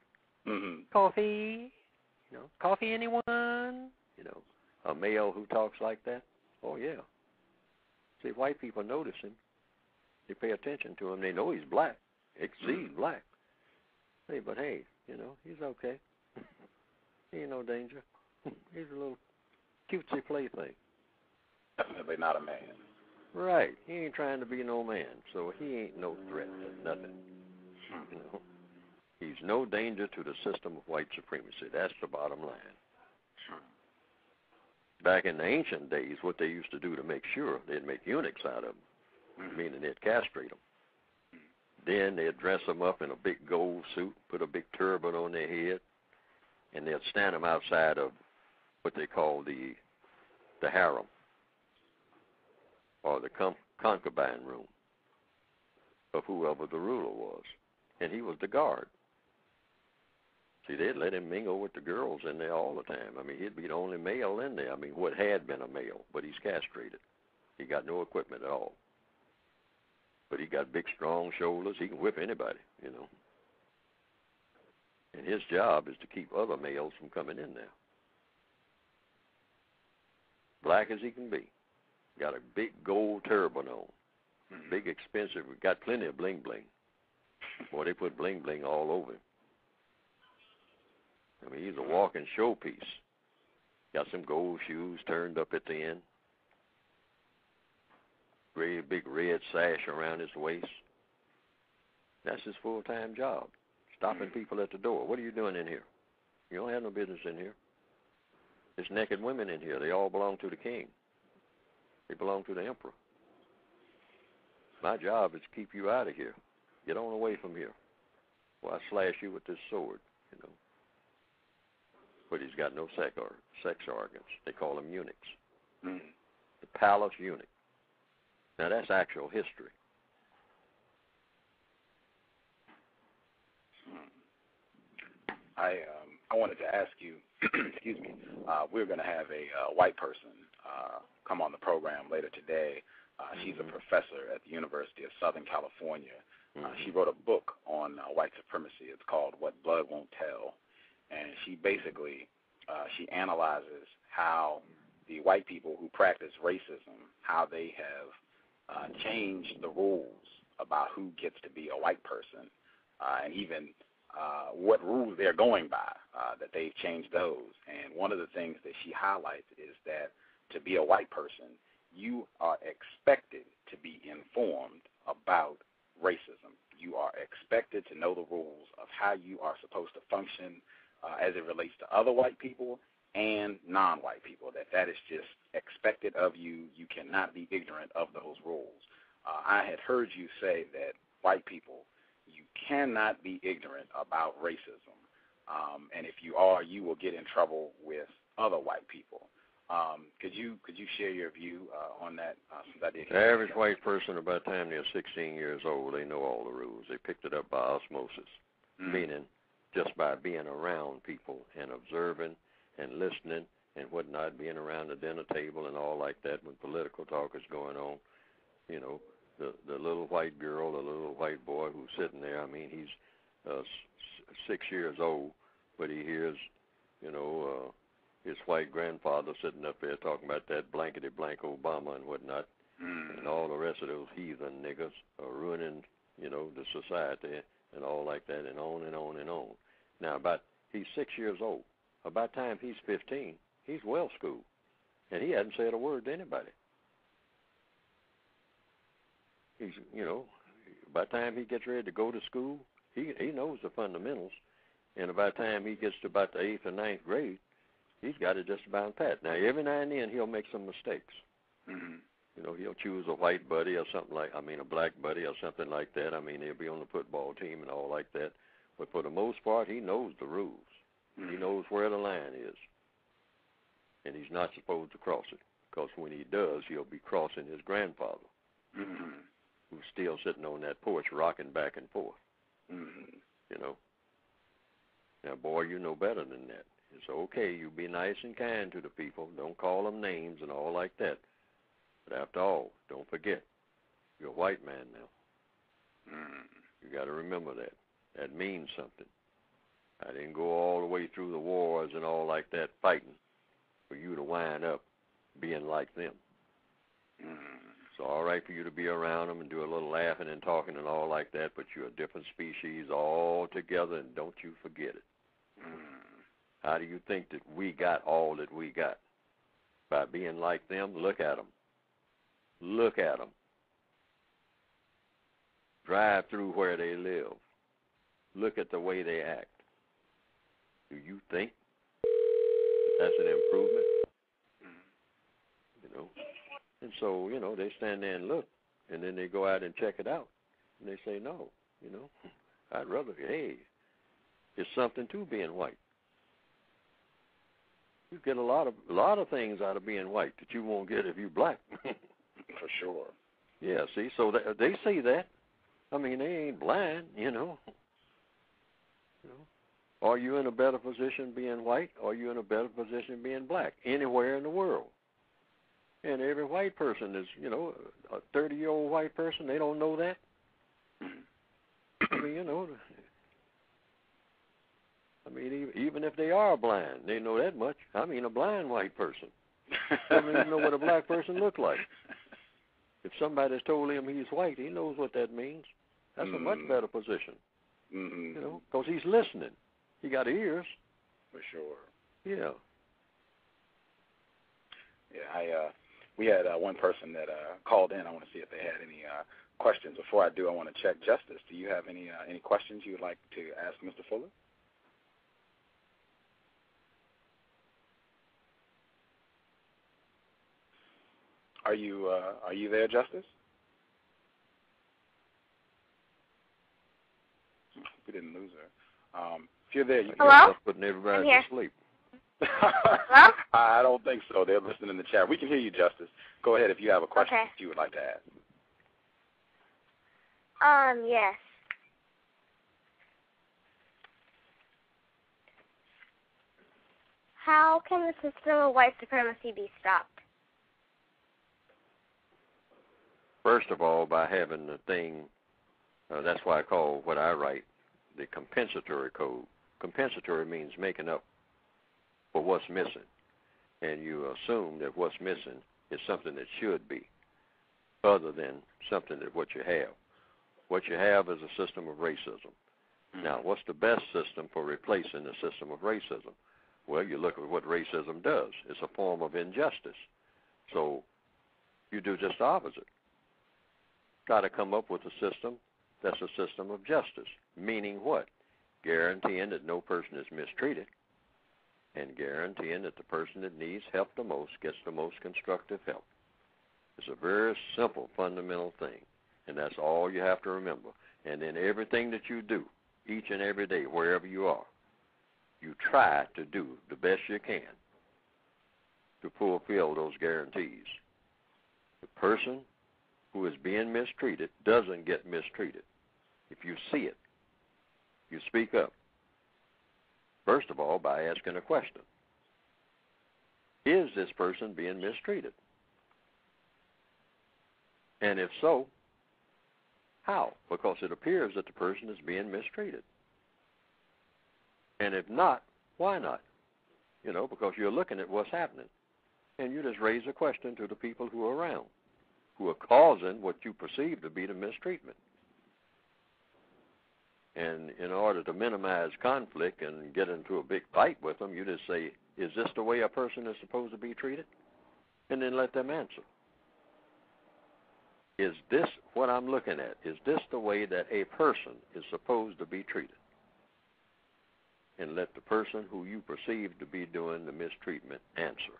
Coffee? You know, coffee anyone? You know, a male who talks like that? Oh, yeah. See, white people notice him. They pay attention to him. They know he's black. Exceed black. Hey, but hey, you know, he's okay. He ain't no danger. He's a little cutesy plaything. Definitely not a man. Right. He ain't trying to be no man, so he ain't no threat to nothing. You know? He's no danger to the system of white supremacy. That's the bottom line. Back in the ancient days, what they used to do to make sure, they'd make eunuchs out of them, meaning they'd castrate them. Then they'd dress them up in a big gold suit, put a big turban on their head, and they'd stand them outside of what they call the harem, or the concubine room of whoever the ruler was. And he was the guard. See, they'd let him mingle with the girls in there all the time. I mean, he'd be the only male in there. I mean, what had been a male, but he's castrated. He got no equipment at all. But he got big, strong shoulders. He can whip anybody, you know. And his job is to keep other males from coming in there. Black as he can be. Got a big gold turban on. Big, expensive. Got plenty of bling-bling. Boy, they put bling-bling all over him. I mean, he's a walking showpiece. Got some gold shoes turned up at the end. Great big red sash around his waist. That's his full-time job, stopping people at the door. What are you doing in here? You don't have no business in here. There's naked women in here. They all belong to the king. They belong to the emperor. My job is to keep you out of here. Get on away from here. Well, I slash you with this sword, you know. But he's got no sex organs. They call them eunuchs. The palace eunuch. Now, that's actual history. I wanted to ask you, excuse me, we're going to have a white person come on the program later today. She's a professor at the University of Southern California. She wrote a book on white supremacy. It's called What Blood Won't Tell. And she basically, she analyzes how the white people who practice racism, how they have changed the rules about who gets to be a white person, and even what rules they're going by, that they've changed those. And one of the things that she highlights is that to be a white person, you are expected to be informed about racism. You are expected to know the rules of how you are supposed to function as it relates to other white people and non-white people, that is just expected of you. You cannot be ignorant of those rules. I had heard you say that white people, you cannot be ignorant about racism. And if you are, you will get in trouble with other white people. Could you share your view on that? The average white person, by the time they're 16 years old, they know all the rules. They picked it up by osmosis, meaning just by being around people and observing and listening and whatnot, being around the dinner table and all like that when political talk is going on. You know, the little white girl, the little white boy who's sitting there, I mean, he's 6 years old, but he hears, you know, his white grandfather sitting up there talking about that blankety-blank Obama and whatnot, and all the rest of those heathen niggas are ruining, you know, the society and all like that, and on and on and on. Now, he's 6 years old. About the time he's 15, he's well-schooled, and he hadn't said a word to anybody. He's, you know, by the time he gets ready to go to school, he knows the fundamentals, and by the time he gets to about the 8th or 9th grade, he's got it just about pat. Now, every now and then he'll make some mistakes. You know, he'll choose a white buddy or something a black buddy or something like that. I mean, he'll be on the football team and all like that. But for the most part, he knows the rules. He knows where the line is. And he's not supposed to cross it, because when he does, he'll be crossing his grandfather, who's still sitting on that porch rocking back and forth. You know. Now, boy, you know better than that. It's okay. You be nice and kind to the people. Don't call them names and all like that. But after all, don't forget, you're a white man now. You got to remember that. That means something. I didn't go all the way through the wars and all like that fighting for you to wind up being like them. It's all right for you to be around them and do a little laughing and talking and all like that, but you're a different species altogether, and don't you forget it. How do you think that we got all that we got? By being like them? Look at them. Look at them. Drive through where they live. Look at the way they act. Do you think that's an improvement? You know? And so, you know, they stand there and look, and then they go out and check it out. And they say, no, you know, I'd rather, hey, there's something to being white. You get a lot of things out of being white that you won't get if you're black. For sure. Yeah, see, so they see that. I mean, they ain't blind, you know. Are you in a better position being white, or are you in a better position being black anywhere in the world? And every white person is, you know, a 30-year-old white person, they don't know that. I mean, you know, even if they are blind, they know that much. I mean, a blind white person. Doesn't even know what a black person looks like. If somebody's told him he's white, he knows what that means. That's a much better position. Mm-hmm. You know, because he's listening. He got ears. For sure. Yeah. Yeah, we had one person that called in. I want to see if they had any questions. Before I do, I want to check Justice. Do you have any questions you would like to ask Mr. Fuller? Are you there, Justice? We didn't lose her. If you're there, you Hello? Putting everybody to sleep. Hello? I don't think so. They're listening in the chat. We can hear you, Justice. Go ahead if you have a question that you would like to ask. Yes. How can the system of white supremacy be stopped? First of all, by having the thing, that's why I call what I write the compensatory code. Compensatory means making up for what's missing. And you assume that what's missing is something that should be, other than something that what you have. What you have is a system of racism. Now, what's the best system for replacing the system of racism? Well, you look at what racism does. It's a form of injustice. So you do just the opposite. Try to come up with a system that's a system of justice, meaning what? Guaranteeing that no person is mistreated and guaranteeing that the person that needs help the most gets the most constructive help. It's a very simple, fundamental thing, and that's all you have to remember. And then everything that you do, each and every day, wherever you are, you try to do the best you can to fulfill those guarantees. The person who is being mistreated doesn't get mistreated. If you see it, you speak up. First of all, by asking a question. Is this person being mistreated? And if so, how? Because it appears that the person is being mistreated. And if not, why not? You know, because you're looking at what's happening. And you just raise a question to the people who are around, who are causing what you perceive to be the mistreatment. And in order to minimize conflict and get into a big fight with them, you just say, is this the way a person is supposed to be treated? And then let them answer. Is this what I'm looking at? Is this the way that a person is supposed to be treated? And let the person who you perceive to be doing the mistreatment answer.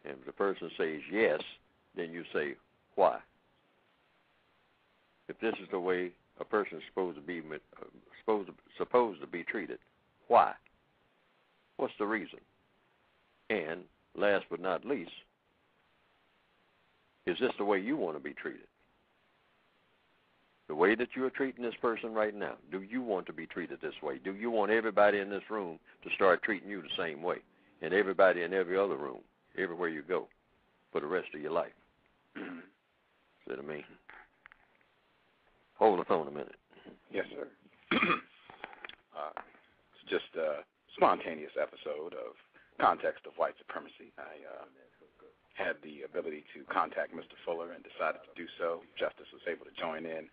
And if the person says yes, then you say, why? If this is the way a person is supposed to be treated, why? What's the reason? And last but not least, is this the way you want to be treated? The way that you are treating this person right now, do you want to be treated this way? Do you want everybody in this room to start treating you the same way? And everybody in every other room, everywhere you go, for the rest of your life? See what I mean? Hold the phone a minute. Yes, sir. It's just a spontaneous episode of Context of White Supremacy. I had the ability to contact Mr. Fuller and decided to do so. Justice was able to join in.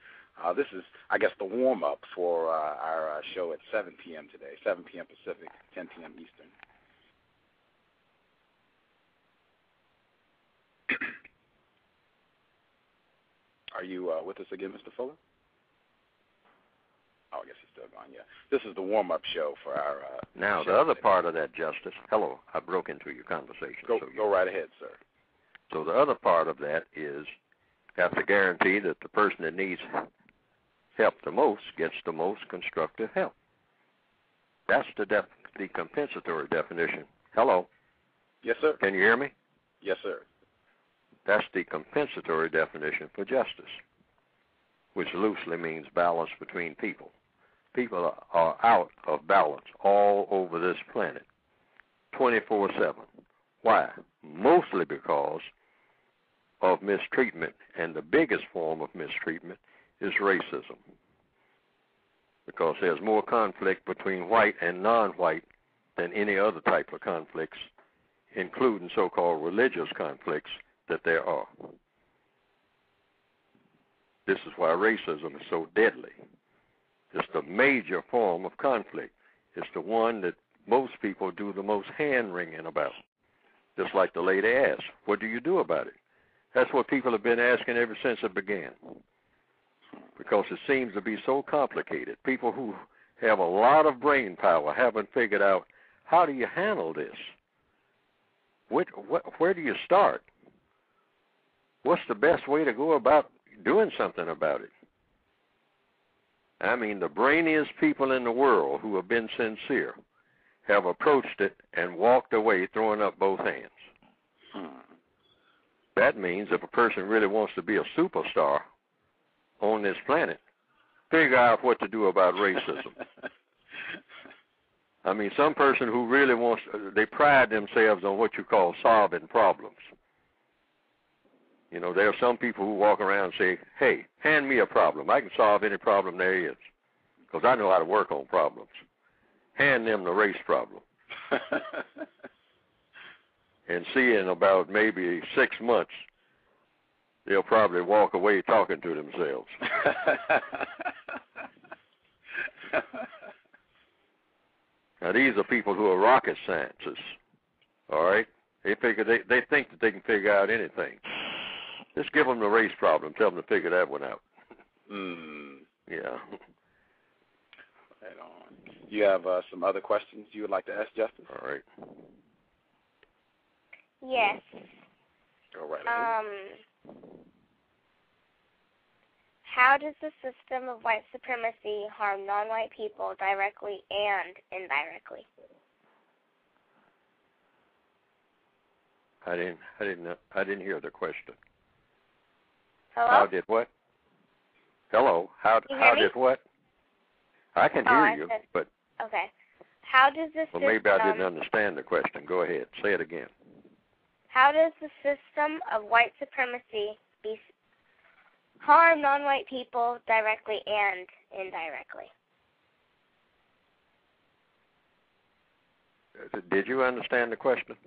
This is, I guess, the warm-up for our show at 7 p.m. today, 7 p.m. Pacific, 10 p.m. Eastern. Are you with us again, Mr. Fuller? Oh, I guess he's still gone, yeah. This is the warm-up show for our Now, show the other today. part of that, Justice, hello, I broke into your conversation. Go right ahead, sir. So the other part of that is you have to guarantee that the person that needs help the most gets the most constructive help. That's the compensatory definition. Hello? Yes, sir. Can you hear me? Yes, sir. That's the compensatory definition for justice, which loosely means balance between people. People are out of balance all over this planet, 24/7. Why? Mostly because of mistreatment, and the biggest form of mistreatment is racism, because there's more conflict between white and non-white than any other type of conflicts including so-called religious conflicts, that there are. This is why racism is so deadly. It's the major form of conflict. It's the one that most people do the most hand-wringing about. Just like the lady asked, what do you do about it? That's what people have been asking ever since it began. Because it seems to be so complicated. People who have a lot of brain power haven't figured out, how do you handle this? Where do you start? What's the best way to go about doing something about it? I mean, the brainiest people in the world who have been sincere have approached it and walked away throwing up both hands. That means if a person really wants to be a superstar on this planet, figure out what to do about racism. I mean, some person who really wants, they pride themselves on what you call solving problems. You know, there are some people who walk around and say, hey, hand me a problem. I can solve any problem there is because I know how to work on problems. Hand them the race problem. And see, in about maybe 6 months, they'll probably walk away talking to themselves. Now, these are people who are rocket scientists, all right? They think that they can figure out anything. Just give them the race problem. Tell them to figure that one out. Yeah. Right on. You have some other questions you would like to ask Justice? All right. Yes. Go right ahead. How does the system of white supremacy harm non-white people directly and indirectly? I didn't hear the question. Hello? How did what? Hello. How did what? I can hear you, but okay. How does the system? Well, maybe I didn't understand the question. Go ahead. Say it again. How does the system of white supremacy harm non-white people directly and indirectly? Did you understand the question?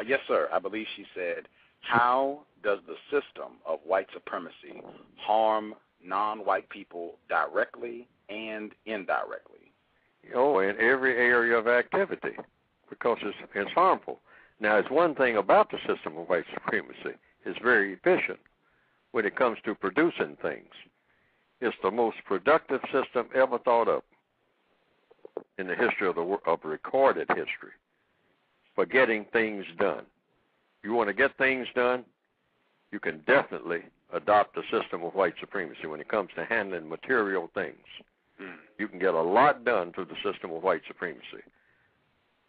Yes, sir. I believe she said, how does the system of white supremacy harm non-white people directly and indirectly? Oh, in every area of activity, because it's harmful. Now, it's one thing about the system of white supremacy. It's very efficient when it comes to producing things. It's the most productive system ever thought of in the history of recorded history for getting things done. You want to get things done, you can definitely adopt the system of white supremacy when it comes to handling material things. You can get a lot done through the system of white supremacy.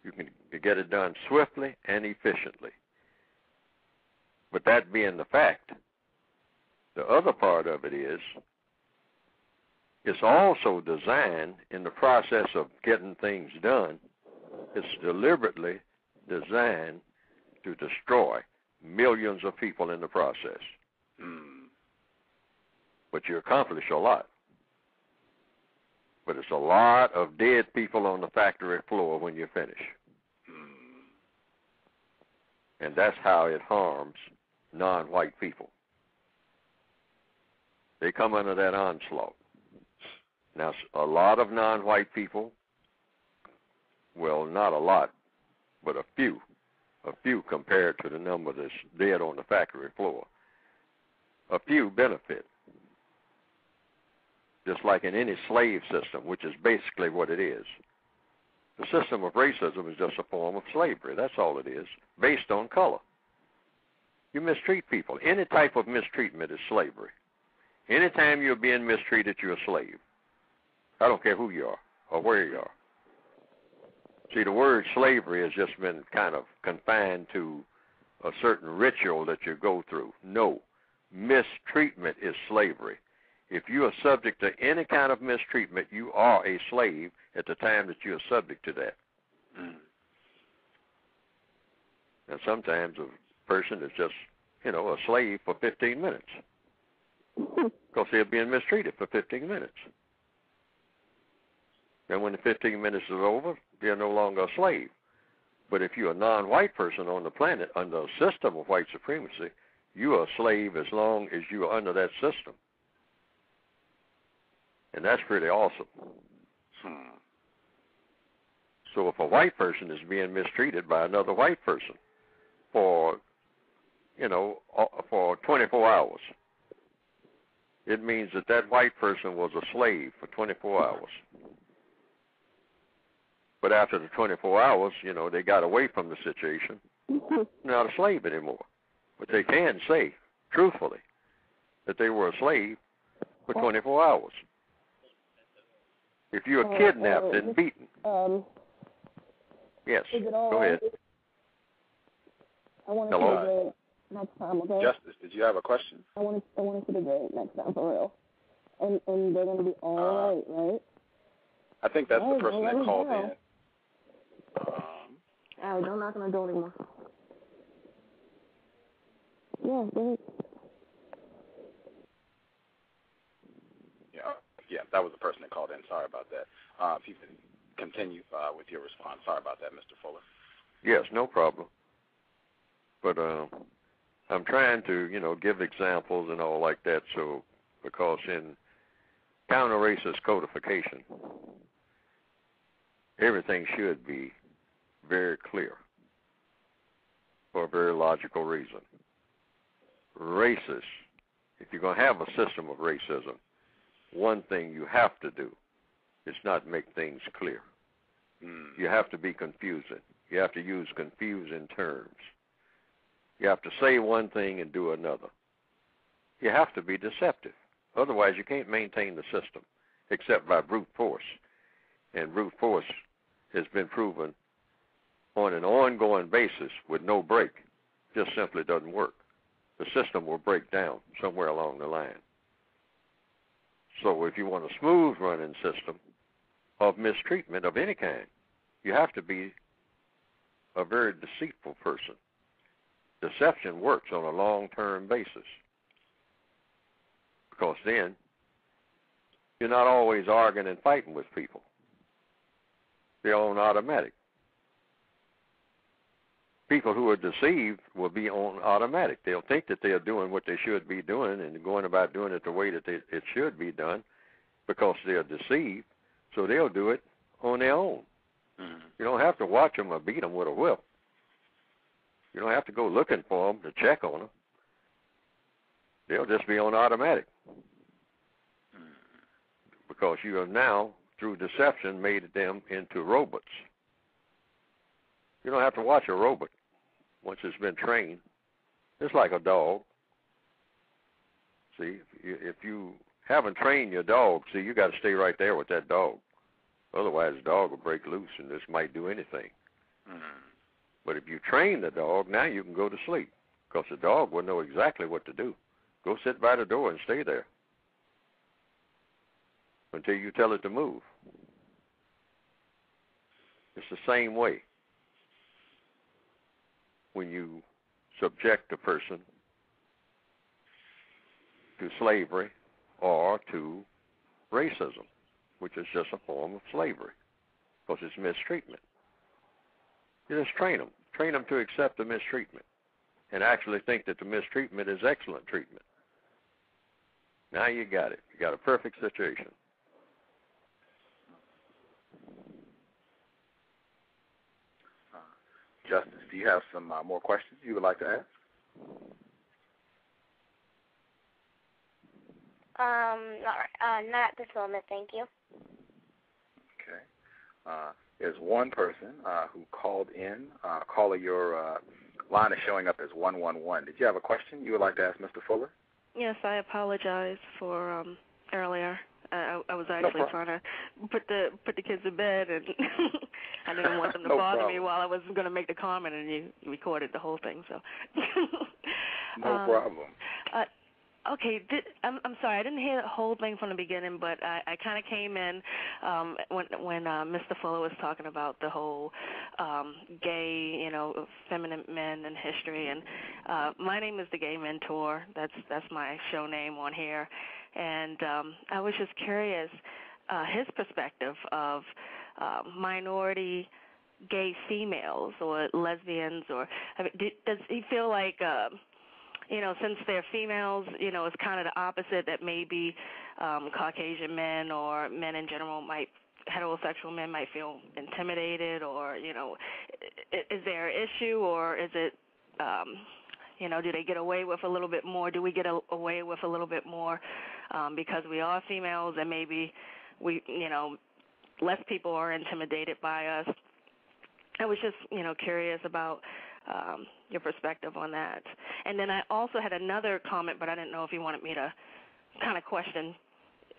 You can get it done swiftly and efficiently. But that being the fact, the other part of it is it's also designed in the process of getting things done, it's deliberately designed to destroy millions of people in the process. But you accomplish a lot. But it's a lot of dead people on the factory floor when you finish. And that's how it harms non-white people. They come under that onslaught. Now, a lot of non-white people, well, not a lot, but a few compared to the number that's dead on the factory floor, a few benefit. Just like in any slave system, which is basically what it is. The system of racism is just a form of slavery. That's all it is, based on color. You mistreat people. Any type of mistreatment is slavery. Anytime you're being mistreated, you're a slave. I don't care who you are or where you are. See, the word slavery has just been kind of confined to a certain ritual that you go through. No, mistreatment is slavery. If you are subject to any kind of mistreatment, you are a slave at the time that you are subject to that. And sometimes a person is just, a slave for 15 minutes because they're being mistreated for 15 minutes. And when the 15 minutes is over, they're no longer a slave. But if you're a non-white person on the planet under a system of white supremacy, you are a slave as long as you are under that system. And that's pretty awesome. So if a white person is being mistreated by another white person for 24 hours, it means that that white person was a slave for 24 hours. But after the 24 hours, they got away from the situation. They're not a slave anymore. But they can say, truthfully, that they were a slave for 24 hours. If you were kidnapped and beaten. Yes, go ahead. I want to see the next time, okay? Justice, did you have a question? I want to see the grade next time, for real. And they're going to be all right? I think that's the person that called in. All right, don't knock on the door anymore. Yeah, go ahead. Yeah, that was the person that called in. Sorry about that. If you can continue with your response. Sorry about that, Mr. Fuller. Yes, no problem. But I'm trying to, give examples and all like that, because in counter-racist codification, everything should be very clear for a very logical reason. Racist, if you're going to have a system of racism, one thing you have to do is not make things clear. You have to be confusing. You have to use confusing terms. You have to say one thing and do another. You have to be deceptive. Otherwise, you can't maintain the system except by brute force. And brute force has been proven on an ongoing basis with no break. Just simply doesn't work. The system will break down somewhere along the line. So if you want a smooth running system of mistreatment of any kind, you have to be a very deceitful person. Deception works on a long-term basis, because then you're not always arguing and fighting with people. They're on automatic. People who are deceived will be on automatic. They'll think that they're doing what they should be doing and going about doing it the way that it should be done because they're deceived, so they'll do it on their own. You don't have to watch them or beat them with a whip. You don't have to go looking for them to check on them. They'll just be on automatic because you have now, through deception, made them into robots. You don't have to watch a robot once it's been trained. It's like a dog. See, if you haven't trained your dog, you got to stay right there with that dog. Otherwise, the dog will break loose and this might do anything. But if you train the dog, now you can go to sleep because the dog will know exactly what to do. Go sit by the door and stay there until you tell it to move. It's the same way when you subject a person to slavery or to racism, which is just a form of slavery because it's mistreatment. You just train them to accept the mistreatment and actually think that the mistreatment is excellent treatment. Now you got it. You got a perfect situation. Justice, do you have some more questions you would like to ask? Not at this moment, thank you. Okay. There's one person who called in. Caller, your line is showing up as 111. Did you have a question you would like to ask Mr. Fuller? Yes, I apologize for earlier. I was actually trying to put the kids to bed, and I didn't want them to bother me while I was going to make the comment, and you recorded the whole thing. So no problem. Okay, I'm sorry, I didn't hear the whole thing from the beginning, but I kind of came in when Mr. Fuller was talking about the whole gay, feminine men in history. And my name is the Gay Mentor. That's my show name on here. And I was just curious, his perspective of minority gay females or lesbians, or does he feel like since they're females, it's kind of the opposite, that maybe Caucasian men or men in general heterosexual men might feel intimidated, or, is there an issue, or is it, do they get away with a little bit more? Do we get away with a little bit more because we are females, and maybe we, less people are intimidated by us? I was just, curious about your perspective on that. And then I also had another comment, but I didn't know if you wanted me to kind of question.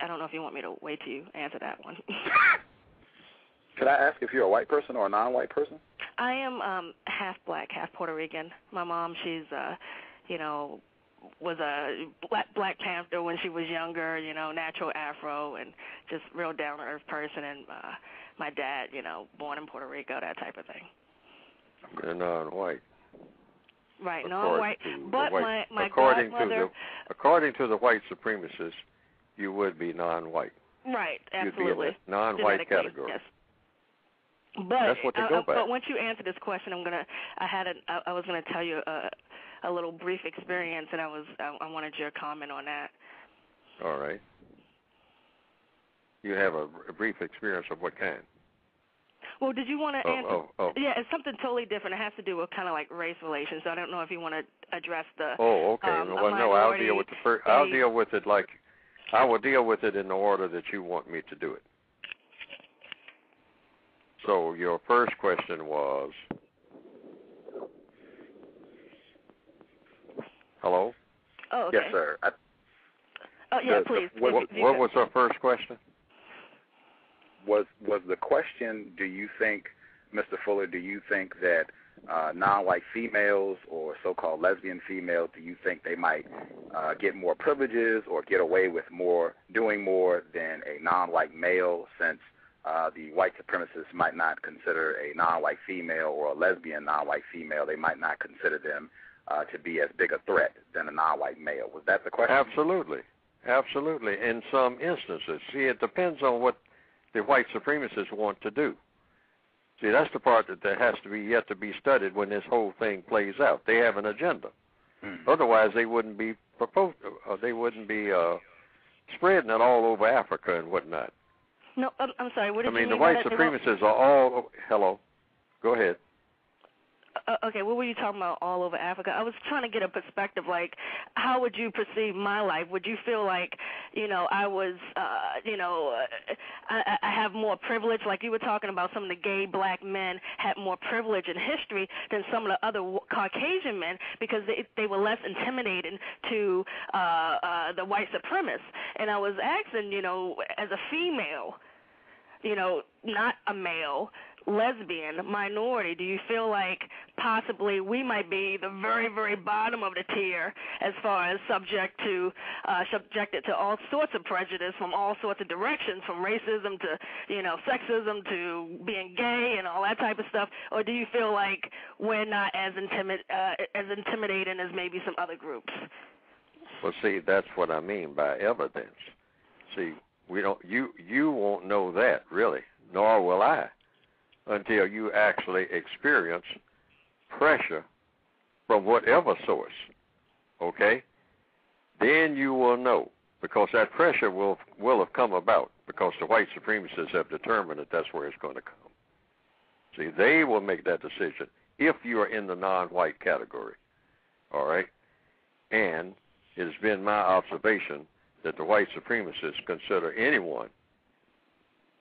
I don't know if you want me to wait till you answer that one. Could I ask if you're a white person or a non-white person? I am half black, half Puerto Rican. My mom, she's, was a Black Panther when she was younger, natural afro, and just real down-to-earth person. And my dad, born in Puerto Rico, that type of thing. You're non-white. Right, non-white. But my godmother... According to the white supremacists, you would be non-white. Right, absolutely. You'd be in the non-white category. Yes. But that's what they go by. But once you answer this question, I was gonna tell you a little brief experience, and I wanted your comment on that. All right. You have a brief experience of what kind? Well, did you want to answer? Yeah, it's something totally different. It has to do with kind of like race relations. So I don't know if you want to address the. Oh, okay. Well, no, I'll deal with the first. I'll deal with it like I will deal with it in the order that you want me to do it. So your first question was. Hello? Oh, okay. Yes, sir. Please. What was our first question? Was the question, do you think, Mr. Fuller, do you think that non-white females or so-called lesbian females, do you think they might get more privileges or get away with doing more than a non-white male, since the white supremacists might not consider a non-white female or a lesbian non-white female, they might not consider them to be as big a threat than a non-white male? Was that the question? Absolutely. Absolutely. In some instances. See, it depends on what the white supremacists want to do. See, that's the part that has to be yet to be studied when this whole thing plays out. They have an agenda. Otherwise, they wouldn't be spreading it all over Africa and whatnot. No, I'm sorry. What did you mean? The white supremacists are all. Hello, go ahead. Okay, what were you talking about all over Africa? I was trying to get a perspective, like, how would you perceive my life? Would you feel like, I was, I have more privilege, like you were talking about some of the gay black men had more privilege in history than some of the other Caucasian men because they were less intimidating to the white supremacists. And I was asking, as a female, not a male, lesbian, minority, do you feel like possibly we might be the very, very bottom of the tier as far as subjected to all sorts of prejudice from all sorts of directions, from racism to, sexism to being gay and all that type of stuff? Or do you feel like we're not as intimidating as maybe some other groups? Well, see, that's what I mean by evidence. See, you won't know that, really, nor will I, until you actually experience pressure from whatever source, okay? Then you will know, because that pressure will have come about, because the white supremacists have determined that that's where it's going to come. See, they will make that decision if you are in the non-white category, all right? And it has been my observation that the white supremacists consider anyone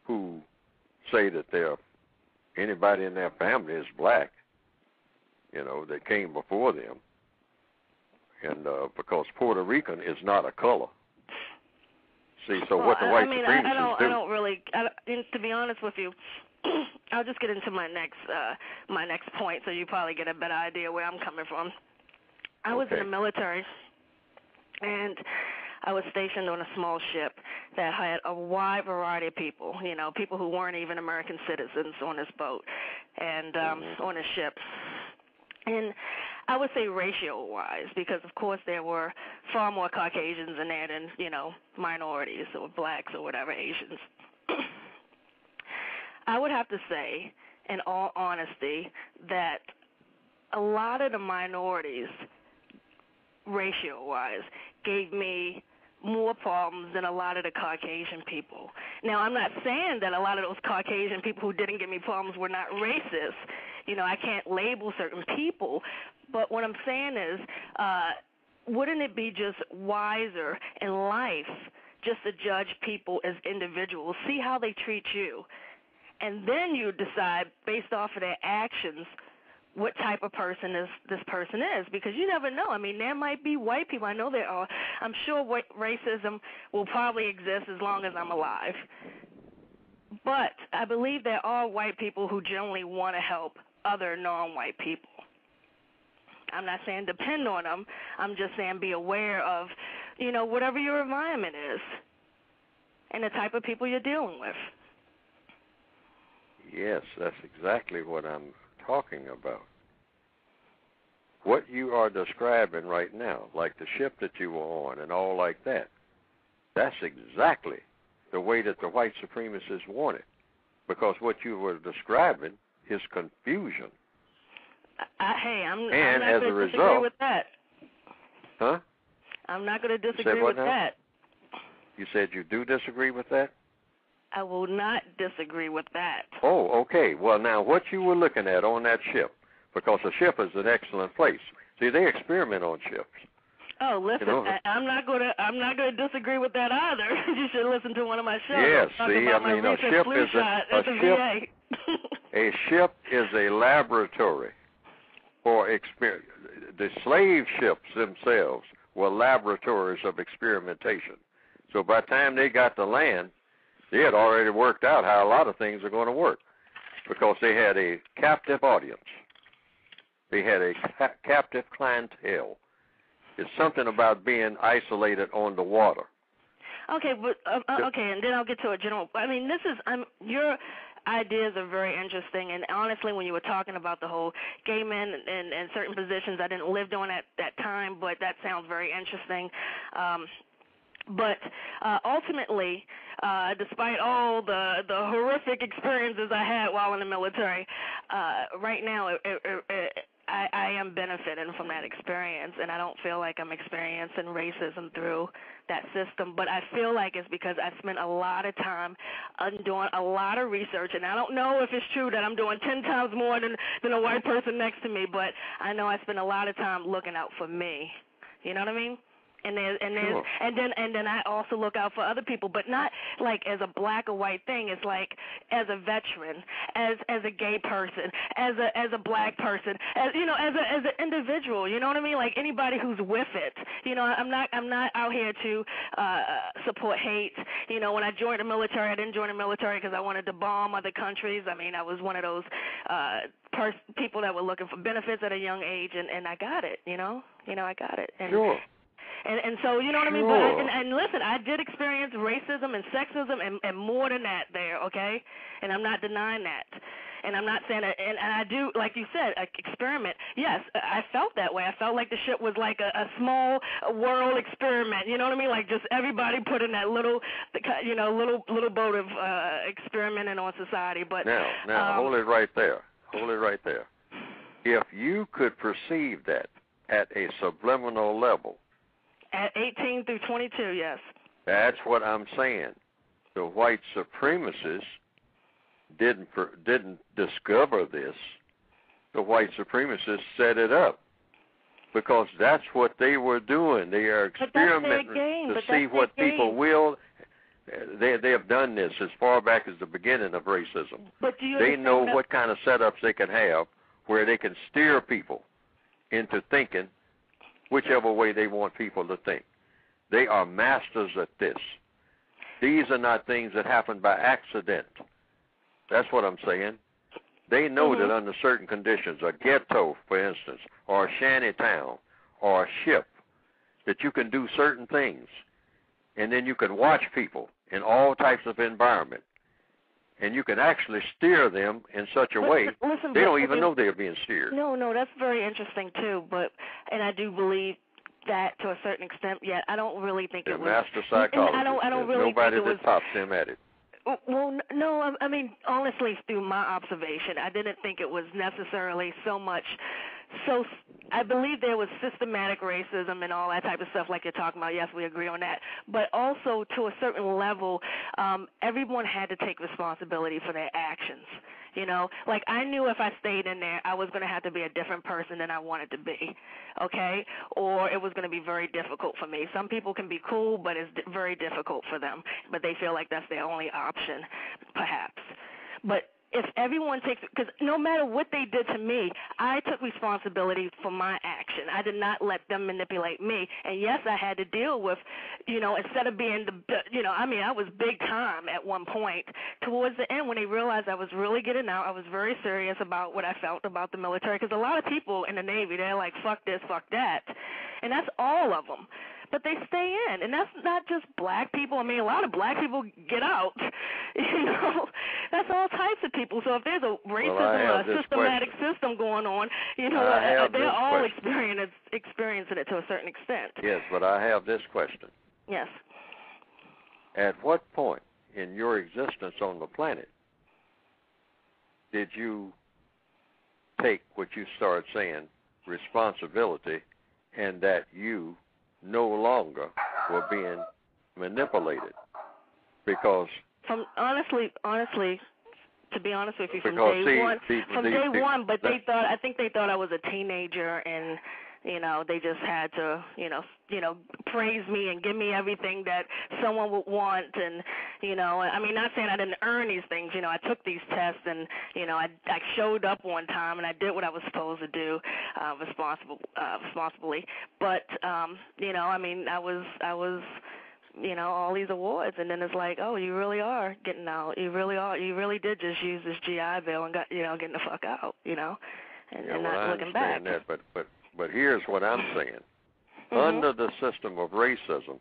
who say that anybody in their family is black, that came before them, and because Puerto Rican is not a color. See, so what the white supremacists do. I don't really. To be honest with you, I'll just get into my next point, so you probably get a better idea where I'm coming from. I was in the military, and I was stationed on a small ship that had a wide variety of people, people who weren't even American citizens on this boat and on the ship. And I would say ratio-wise, because, of course, there were far more Caucasians in there than, minorities or blacks or whatever, Asians. I would have to say, in all honesty, that a lot of the minorities, ratio-wise, gave me more problems than a lot of the Caucasian people. Now, I'm not saying that a lot of those Caucasian people who didn't give me problems were not racist. You know, I can't label certain people, but what I'm saying is, wouldn't it be just wiser in life just to judge people as individuals, see how they treat you, and then you decide based off of their actions what type of person this person is, because you never know. I mean, there might be white people. I know there are. I'm sure racism will probably exist as long as I'm alive. But I believe there are white people who generally want to help other non-white people. I'm not saying depend on them. I'm just saying be aware of, you know, whatever your environment is and the type of people you're dealing with. Yes, that's exactly what I'm talking about. What you are describing right now, like the ship that you were on and all like that, that's exactly the way that the white supremacists want it, because what you were describing is confusion. I'm not going to disagree with that. Huh? I'm not going to disagree with that. You said you do disagree with that? I will not disagree with that. Oh, okay. Well, now, what you were looking at on that ship, because a ship is an excellent place. See, they experiment on ships. Oh, listen, you know, I'm not going to disagree with that either. You should listen to one of my shows. Yes, see, I mean, a ship is a ship is a laboratory for experience. The slave ships themselves were laboratories of experimentation. So by the time they got to land, they had already worked out how a lot of things are going to work, because they had a captive audience. They had a captive clientele. It's something about being isolated on the water. Okay, but okay, and then I'll get to a general. I mean, your ideas are very interesting, and honestly, when you were talking about the whole gay men and certain positions, I didn't live during that time, but that sounds very interesting. But ultimately, despite all the horrific experiences I had while in the military, right now I am benefiting from that experience, and I don't feel like I'm experiencing racism through that system. But I feel like it's because I spent a lot of time doing a lot of research, and I don't know if it's true that I'm doing 10 times more than a white person next to me, but I know I spend a lot of time looking out for me. You know what I mean? And then I also look out for other people, but not like as a black or white thing. It's like as a veteran, as a gay person, as a black person, as an individual. You know what I mean? Like anybody who's with it. You know, I'm not out here to support hate. You know, when I joined the military, I didn't join the military because I wanted to bomb other countries. I mean, I was one of those people that were looking for benefits at a young age, and I got it. You know, I got it. And, sure. And so, you know what I mean? But and listen, I did experience racism and sexism and more than that there, okay? And I'm not denying that. And I'm not saying that, and I do, like you said, experiment. Yes, I felt that way. I felt like the ship was like a small world experiment. You know what I mean? Like just everybody put in that little boat of experimenting on society. But now, hold it right there. Hold it right there. If you could perceive that at a subliminal level, at 18 through 22, yes. That's what I'm saying. The white supremacists didn't discover this. The white supremacists set it up because that's what they were doing. They are experimenting to see what people will. They have done this as far back as the beginning of racism. But do you they know what kind of setups they can have where they can steer people into thinking whichever way they want people to think. They are masters at this. These are not things that happen by accident. That's what I'm saying. They know that under certain conditions, a ghetto, for instance, or a shanty town, or a ship, that you can do certain things. And then you can watch people in all types of environment. And you can actually steer them in such a way they don't even know they're being steered. No, that's very interesting too. And I do believe that to a certain extent. Yet I don't really think they're it was master psychologists. I don't really nobody think it that tops them at it. Well, no, I mean, honestly, through my observation, I didn't think it was necessarily so much. So I believe there was systematic racism and all that type of stuff like you're talking about. Yes, we agree on that. But also to a certain level, everyone had to take responsibility for their actions. You know, like I knew if I stayed in there, I was going to have to be a different person than I wanted to be, okay? Or it was going to be very difficult for me. Some people can be cool, but it's very difficult for them. But they feel like that's their only option, perhaps. But if everyone takes, because no matter what they did to me, I took responsibility for my action. I did not let them manipulate me. And yes, I had to deal with, you know, instead of being I was big time at one point. Towards the end, when they realized I was really getting out, I was very serious about what I felt about the military. Because a lot of people in the Navy, they're like, fuck this, fuck that. And that's all of them. But they stay in, and that's not just black people. I mean, a lot of black people get out. You know, that's all types of people. So if there's a racism or a systematic system going on, you know, they're all experiencing it to a certain extent. Yes, but I have this question. Yes. At what point in your existence on the planet did you take what you started saying, responsibility, and that you no longer were being manipulated? Because honestly, to be honest with you, from day one, but I think they thought I was a teenager, and you know, they just had to, you know, praise me and give me everything that someone would want, and you know, I mean, not saying I didn't earn these things. You know, I took these tests, and you know, I showed up one time, and I did what I was supposed to do, responsibly. But you know, I mean, I was. You know, all these awards, and then it's like, oh, you really are getting out. You really did just use this GI Bill and getting the fuck out, you know, and not looking back. I understand that, but here's what I'm saying. Mm-hmm. Under the system of racism,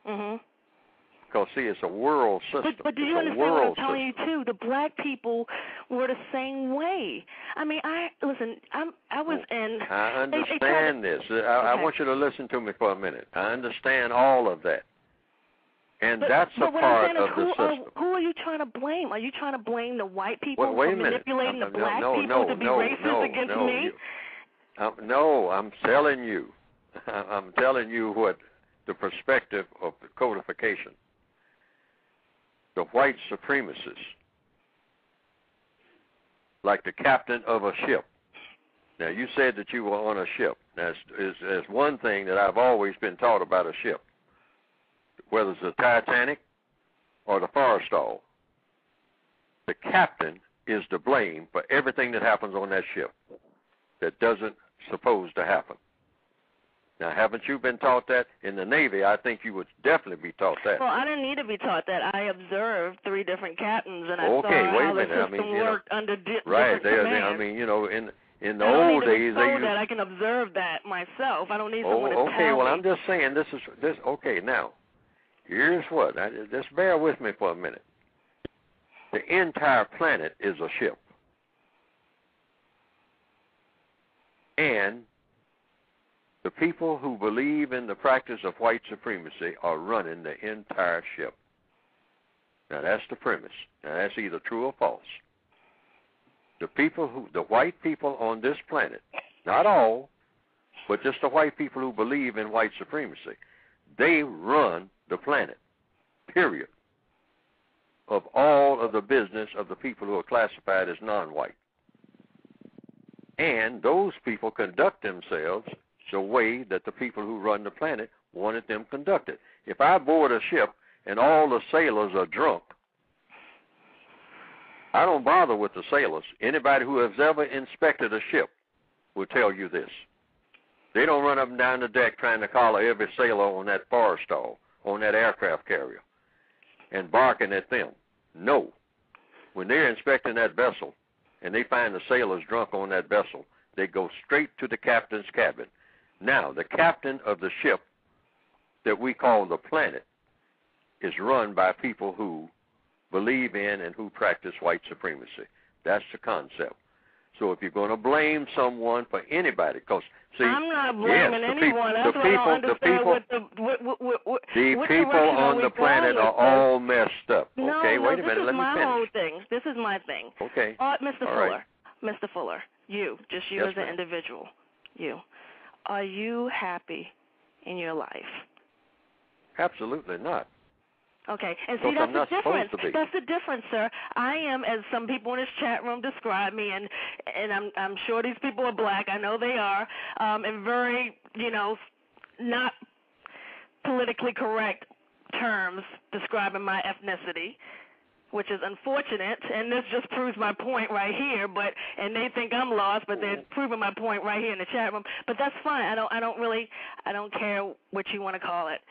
because see, it's a world system. But do you understand what I'm telling you too? The black people were the same way. I mean, I was in. I understand this. I want you to listen to me for a minute. I understand all of that. And that's a part of the system. Who are you trying to blame? Are you trying to blame the white people for manipulating the black people to be racist against me? No, I'm telling you. I'm telling you what the perspective of the codification. The white supremacists, like the captain of a ship. Now, you said that you were on a ship. That's one thing that I've always been taught about a ship. Whether it's the Titanic or the Forrestal, the captain is to blame for everything that happens on that ship that doesn't supposed to happen. Now, haven't you been taught that? In the Navy, I think you would definitely be taught that. Well, I didn't need to be taught that. I observed 3 different captains, and I saw how the system worked under different commands. I mean, you know, in the old days, they used that I can observe that myself. I don't need someone to tell me. Okay, well, I'm just saying this. Okay, now. Here's what. Just bear with me for a minute. The entire planet is a ship. And the people who believe in the practice of white supremacy are running the entire ship. Now, that's the premise. Now, that's either true or false. The white people on this planet, not all, but just the white people who believe in white supremacy, they run the planet, period, of all of the business of the people who are classified as non-white. And those people conduct themselves the way that the people who run the planet wanted them conducted. If I board a ship and all the sailors are drunk, I don't bother with the sailors. Anybody who has ever inspected a ship will tell you this. They don't run up and down the deck trying to collar every sailor on that Forrestal, on that aircraft carrier, and barking at them. No. When they're inspecting that vessel and they find the sailors drunk on that vessel, they go straight to the captain's cabin. Now, the captain of the ship that we call the planet is run by people who believe in and who practice white supremacy. That's the concept. So if you're going to blame someone for anybody, because see, I'm not blaming anyone. That's the what I don't understand what the people on the planet are all messed up. No, okay, no, wait a minute, let me finish. This is my whole thing. This is my thing. Okay. Mr. All Fuller, right. Mr. Fuller, you, just you Yes, as an ma'am. individual, you. Are you happy in your life? Absolutely not. Okay, and see, that's the difference. That's the difference, sir. I am, as some people in this chat room describe me, and I'm sure these people are black. I know they are, and very, not politically correct terms describing my ethnicity, which is unfortunate, and this just proves my point right here. And they think I'm lost, but they're proving my point right here in the chat room. But that's fine. I don't care what you want to call it.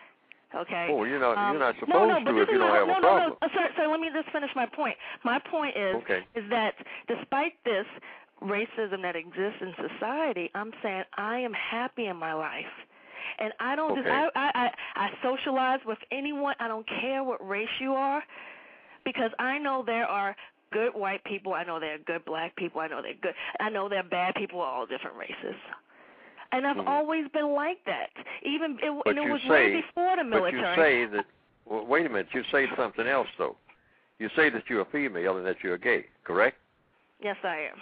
Okay. Oh, you're not supposed but to if you don't have a problem. No, sir, let me just finish my point. My point is that despite this racism that exists in society, I'm saying I am happy in my life. And I don't I socialize with anyone. I don't care what race you are, because I know there are good white people. I know there are good black people. I know there are bad people of all different races. And I've always been like that. And it was way before the military. But you say that, well, wait a minute, you say something else, though. You say that you're a female and that you're gay, correct? Yes, I am.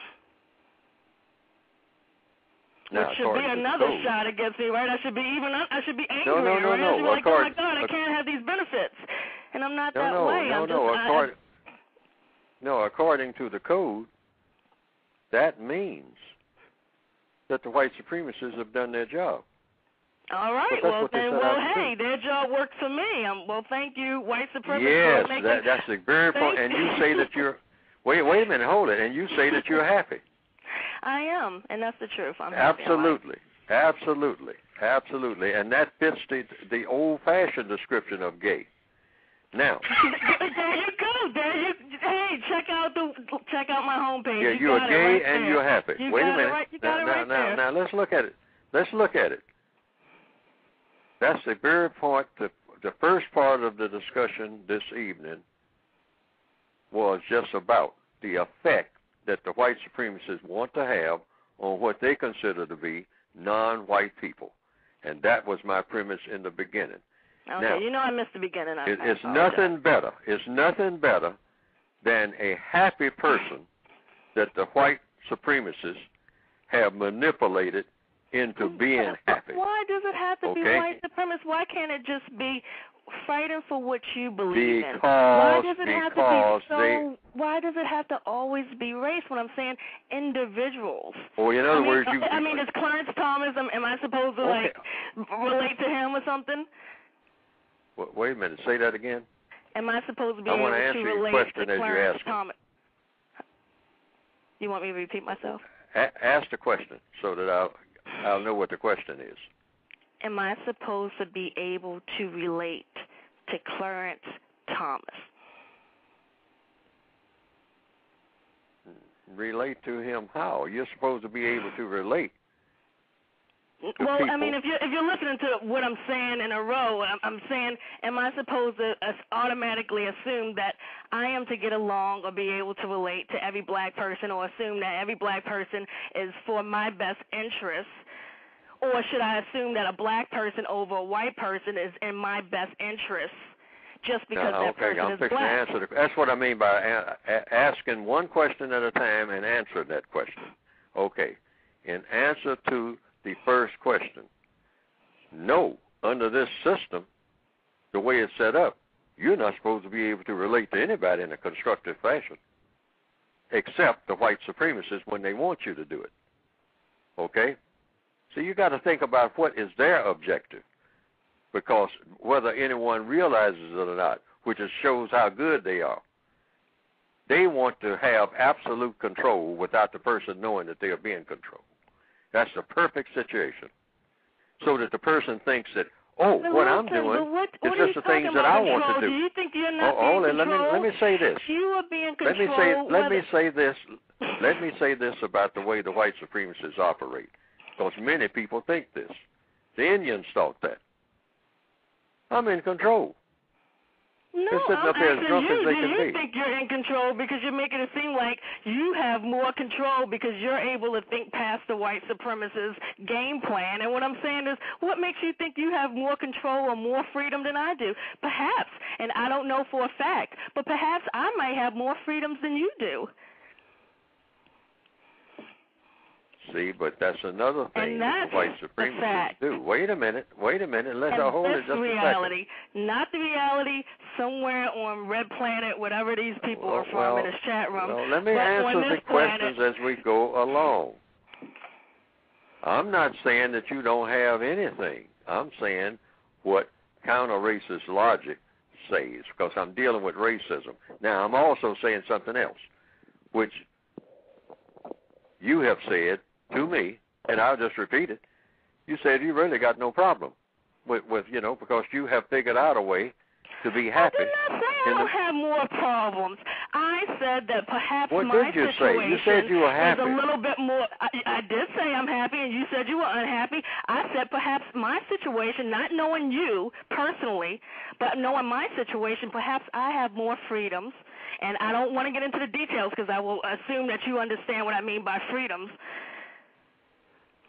Now, which should be another shot against me, right? I should be angry. No. Right? I should be like, oh, my God, I can't have these benefits. And I'm not that way. According to the code, that means that the white supremacists have done their job. All right. Hey, their job works for me. Well, thank you, white supremacists. Yes, that's the very point. And you say that you're. Wait a minute, hold it. And you say that you're happy. I am, and that's the truth. I'm happy. Absolutely, and that fits the old-fashioned description of gay. Now. There you go. Hey, check out my homepage. Yeah, you're gay and you're happy. Wait a minute. Now, let's look at it. That's the very point. The first part of the discussion this evening was just about the effect that the white supremacists want to have on what they consider to be non-white people. And that was my premise in the beginning. Okay, now, I missed the beginning. It's nothing better. It's nothing better than a happy person that the white supremacists have manipulated into being happy. Why does it have to be white supremacists? Why can't it just be fighting for what you believe in? Why does it have to always be race when I'm saying individuals? Well, in other words, is Clarence Thomas, am I supposed to relate to him or something? Wait a minute, say that again. Am I supposed to be able to relate to Clarence Thomas? You want me to repeat myself? Ask the question so that I'll know what the question is. Am I supposed to be able to relate to Clarence Thomas? Relate to him how? You're supposed to be able to relate. Well, people. I mean, if you're listening to what I'm saying in a row, I'm saying, am I supposed to automatically assume that I am to get along or be able to relate to every black person, or assume that every black person is for my best interest? Or should I assume that a black person over a white person is in my best interest just because that person is black? That's what I mean by asking one question at a time and answering that question. Okay. In answer to the first question, no, under this system, the way it's set up, you're not supposed to be able to relate to anybody in a constructive fashion, except the white supremacists when they want you to do it. Okay? So you got to think about what is their objective, because whether anyone realizes it or not, which shows how good they are, they want to have absolute control without the person knowing that they are being controlled. That's the perfect situation, so that the person thinks that, what I'm doing is just the things that I want to do. Do you think you're not being controlled? Let me say this. You are being controlled. Let me say this about the way the white supremacists operate, because many people think this. The Indians thought that. I'm in control. No, They're sitting up there as drunk as they can you be. think you're in control because you're making it seem like you have more control because you're able to think past the white supremacist game plan. And what I'm saying is, what makes you think you have more control or more freedom than I do? Perhaps, and I don't know for a fact, but perhaps I might have more freedoms than you do. See, but that's another thing And that that's the white a supremacists fact. do. Wait a minute. Let's And hold it this just reality, a second. not the reality somewhere on Red Planet, whatever these people are from in this chat room. Well, let me but answer on the this questions planet, as we go along. I'm not saying that you don't have anything. I'm saying what counter-racist logic says, because I'm dealing with racism. Now, I'm also saying something else, which you have said to me, and I'll just repeat it. You said you really got no problem with because you have figured out a way to be happy. I did not say I don't have more problems. I said that perhaps what my did you situation say? You said you were happy. is a little bit more. I did say I'm happy, and you said you were unhappy. I said perhaps my situation, not knowing you personally, but knowing my situation, perhaps I have more freedoms. And I don't want to get into the details because I will assume that you understand what I mean by freedoms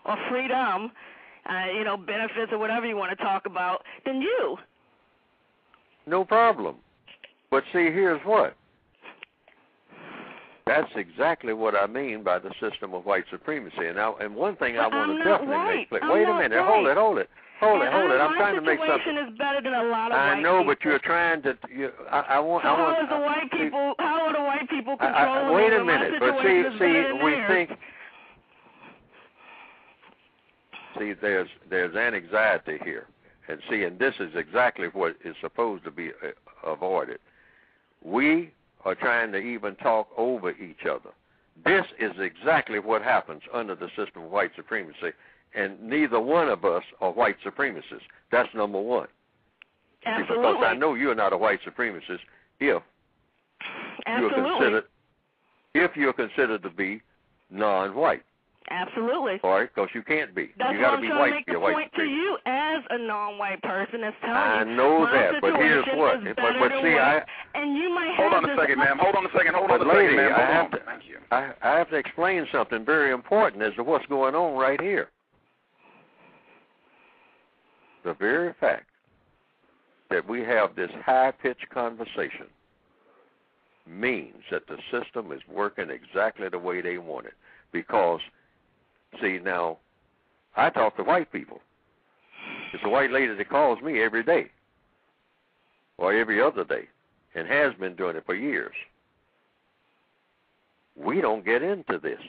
or freedom, benefits or whatever you want to talk about, than you. No problem. But see, here's what. That's exactly what I mean by the system of white supremacy. And one thing I want to definitely make clear. Wait a minute. Right. Hold it. I'm trying to make something. My situation is better than a lot of white people. I know, but you're trying to. How are the white people controlling wait me? a minute. But see, there's an anxiety here, and this is exactly what is supposed to be avoided. We are trying to even talk over each other. This is exactly what happens under the system of white supremacy, and neither one of us are white supremacists. That's number one. Absolutely. Because I know you're not a white supremacist if you're considered to be non-white. Absolutely. All right, because you can't be. That's you got to be white to be a white point to you as a non-white person that's telling I you know my that, but here's what. But see, and you might hold on a second, ma'am. Hold on a second, ma'am. Thank you. I have to explain something very important as to what's going on right here. The very fact that we have this high-pitched conversation means that the system is working exactly the way they want it. Because, see, now, I talk to white people. It's a white lady that calls me every day or every other day and has been doing it for years. We don't get into this.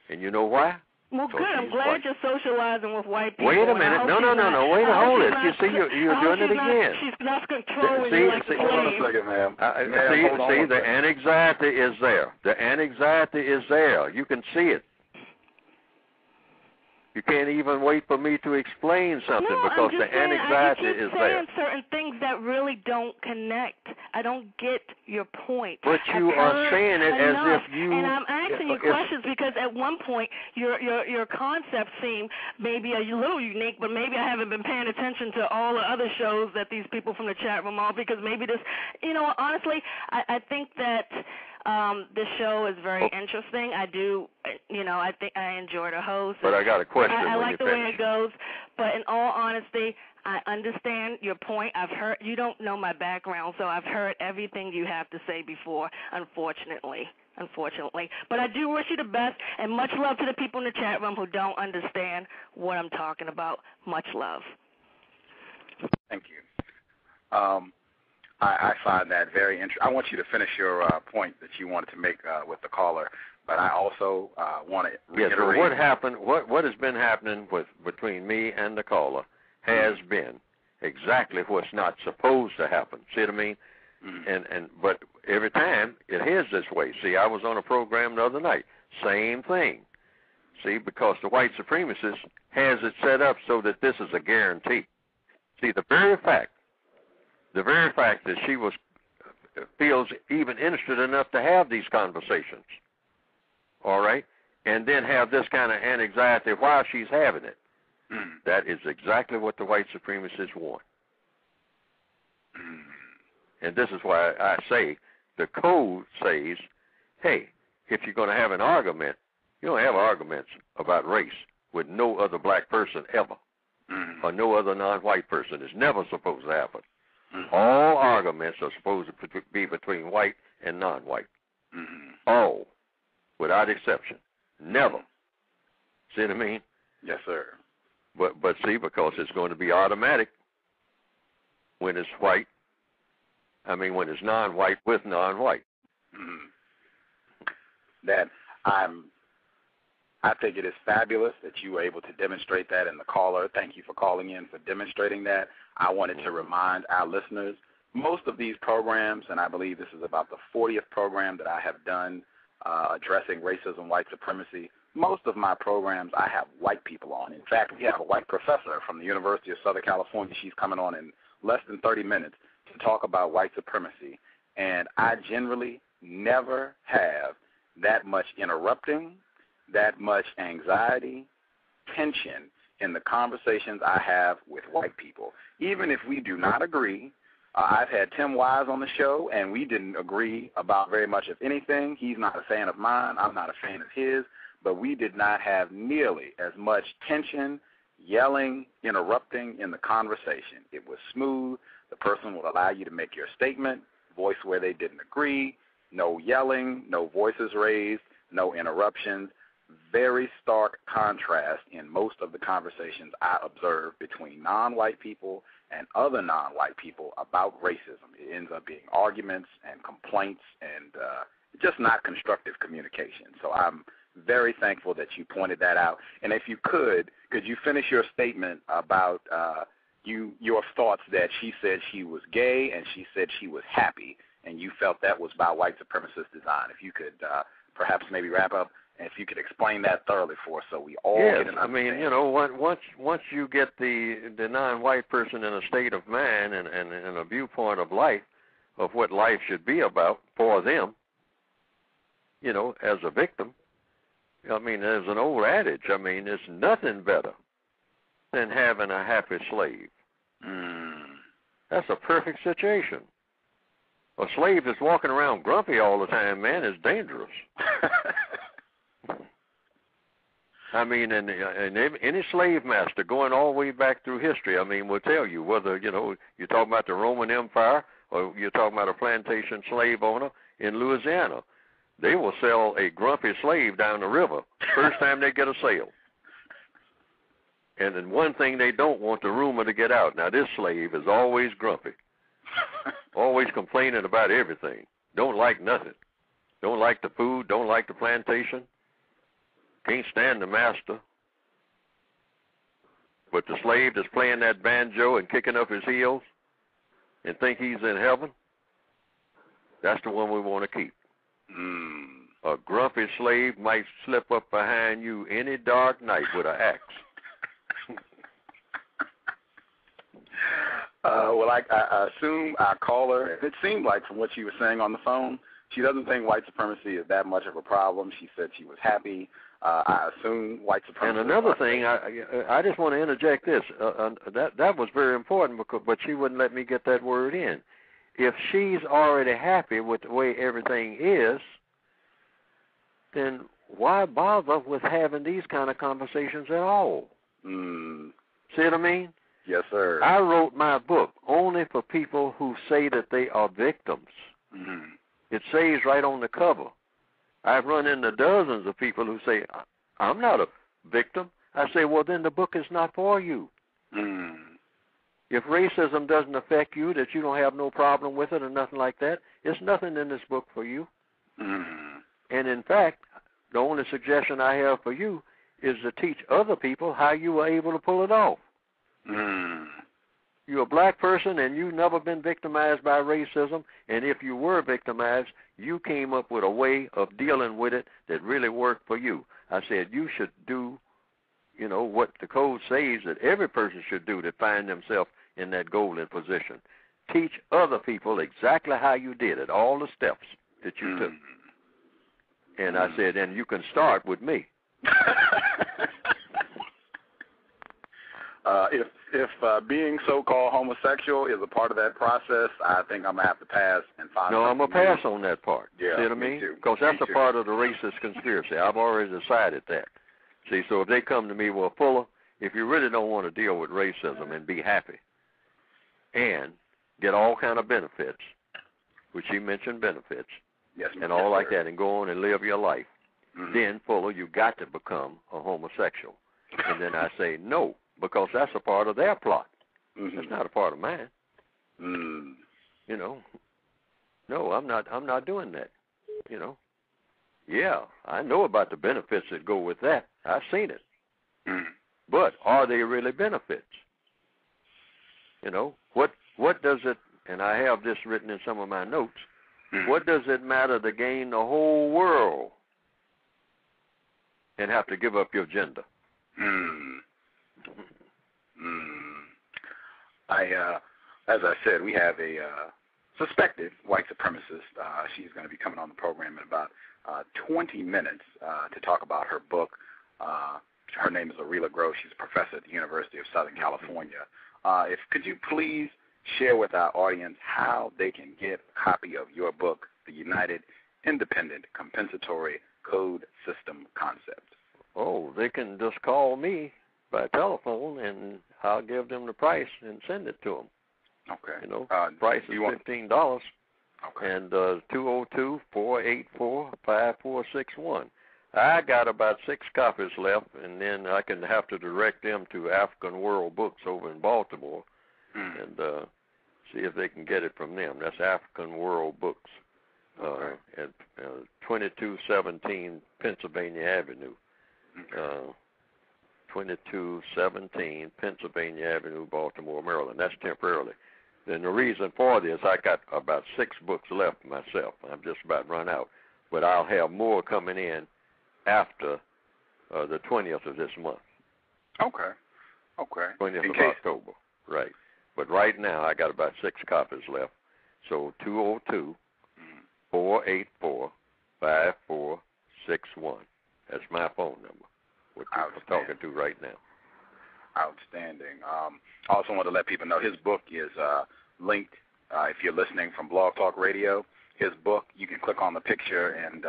And you know why? Well, good. I'm glad you're socializing with white people. Wait a minute. No. Wait, hold it. You see, you're doing it again. She's not controlling you like a slave. Hold on a second, ma'am. See, the anxiety is there. The anxiety is there. You can see it. You can't even wait for me to explain something because the anxiety is there. You keep saying certain things that really don't connect. I don't get your point. But you are saying it as if you... And I'm asking you questions because at one point your concepts seem maybe a little unique, but maybe I haven't been paying attention to all the other shows that these people from the chat room are, because maybe this... honestly, I think that... this show is very interesting. I do, I think I enjoy the host. But I got a question. I like the way finish. it goes. But in all honesty, I understand your point. I've heard, you don't know my background, so I've heard everything you have to say before, unfortunately. But I do wish you the best, and much love to the people in the chat room who don't understand what I'm talking about. Much love. Thank you. I find that very interesting. I want you to finish your point that you wanted to make with the caller, but I also want to reiterate. Yes, what happened? What has been happening between me and the caller has been exactly what's not supposed to happen. See what I mean? Mm-hmm. But every time it is this way. See, I was on a program the other night. Same thing. See, because the white supremacist has it set up so that this is a guarantee. See, the very fact that she feels even interested enough to have these conversations, all right, and then have this kind of anxiety while she's having it, that is exactly what the white supremacists want. And this is why I say the code says, hey, if you're going to have an argument, you don't have arguments about race with no other black person ever, or no other non-white person. It's never supposed to happen. All arguments are supposed to be between white and non-white. All, without exception. Never. See what I mean? Yes, sir. But see, because it's going to be automatic when it's white. I mean, when it's non-white with non-white. That I think it is fabulous that you were able to demonstrate that in the caller. Thank you for calling in, for demonstrating that. I wanted to remind our listeners, most of these programs, and I believe this is about the 40th program that I have done addressing racism, white supremacy, most of my programs I have white people on. In fact, we have a white professor from the University of Southern California. She's coming on in less than 30 minutes to talk about white supremacy. And I generally never have that much interrupting, that much anxiety, tension in the conversations I have with white people. Even if we do not agree, I've had Tim Wise on the show, and we didn't agree about very much of anything. He's not a fan of mine. I'm not a fan of his. But we did not have nearly as much tension, yelling, interrupting in the conversation. It was smooth. The person would allow you to make your statement, voice where they didn't agree, no yelling, no voices raised, no interruptions. Very stark contrast in most of the conversations I observe between non-white people and other non-white people about racism. It ends up being arguments and complaints and just not constructive communication. So I'm very thankful that you pointed that out. And if you could you finish your statement about your thoughts that she said she was gay and she said she was happy, and you felt that was by white supremacist design. If you could perhaps maybe wrap up, and if you could explain that thoroughly for us so we all get an understanding. I mean, you know, once you get the non-white person in a state of mind and a viewpoint of life, of what life should be about for them, you know, as a victim, I mean, there's an old adage, I mean, there's nothing better than having a happy slave. That's a perfect situation. A slave that's walking around grumpy all the time, man, is dangerous. I mean, and any slave master going all the way back through history, I mean, will tell you whether, you know, you're talking about the Roman Empire or you're talking about a plantation slave owner in Louisiana. They will sell a grumpy slave down the river first time they get a sale. And then one thing they don't want the rumor to get out. Now, this slave is always grumpy, always complaining about everything, don't like nothing, don't like the food, don't like the plantation, can't stand the master. But the slave that's playing that banjo and kicking up his heels and think he's in heaven, that's the one we want to keep. A grumpy slave might slip up behind you any dark night with an axe. Well, I assume our caller, it seemed like from what she was saying on the phone, she doesn't think white supremacy is that much of a problem. She said she was happy. I assume white supremacy. And another thing, I just want to interject this. That was very important, but she wouldn't let me get that word in. If she's already happy with the way everything is, then why bother with having these kind of conversations at all? See what I mean? Yes, sir. I wrote my book only for people who say that they are victims. It says right on the cover. I've run into dozens of people who say, I'm not a victim. I say, well, then the book is not for you. If racism doesn't affect you, that you don't have no problem with it or nothing like that, there's nothing in this book for you. And in fact, the only suggestion I have for you is to teach other people how you were able to pull it off. You're a black person and you've never been victimized by racism, and if you were victimized, you came up with a way of dealing with it that really worked for you. I said you should do, you know, what the code says that every person should do to find themselves in that golden position. Teach other people exactly how you did it, all the steps that you took. And I said, and you can start with me. If being so-called homosexual is a part of that process, I think I'm going to have to pass and find No, I'm going to pass on that part. Yeah, see what I mean? Because that's a part of the racist conspiracy. I've already decided that. See, so if they come to me, well, Fuller, if you really don't want to deal with racism and be happy and get all kind of benefits, which he mentioned benefits, yes, and all like that, and go on and live your life, then, Fuller, you got to become a homosexual. And then I say no, because that's a part of their plot. It's not a part of mine. You know, no, I'm not doing that. You know, yeah, I know about the benefits that go with that. I've seen it. But are they really benefits? You know, what does it? And I have this written in some of my notes. What does it matter to gain the whole world and have to give up your gender? As I said, we have a suspected white supremacist. She's going to be coming on the program in about 20 minutes to talk about her book. Her name is Arela Gross. She's a professor at the University of Southern California. Could you please share with our audience how they can get a copy of your book, The United Independent Compensatory Code System Concept? Oh, they can just call me by telephone, and I'll give them the price and send it to them. Okay. You know, price is $15. Okay. And 202-484-5461. I got about 6 copies left, and then I can have to direct them to African World Books over in Baltimore and see if they can get it from them. That's African World Books at 2217 Pennsylvania Avenue. 2217 Pennsylvania Avenue, Baltimore, Maryland. That's temporarily. Then the reason for this, I got about 6 books left myself. I'm just about run out. But I'll have more coming in after the 20th of this month. Okay. 20th of October, right. But right now, I got about 6 copies left. So 202-484-5461. That's my phone number, what you're talking to right now. Outstanding. I also want to let people know his book is linked. If you're listening from Blog Talk Radio, his book, you can click on the picture, and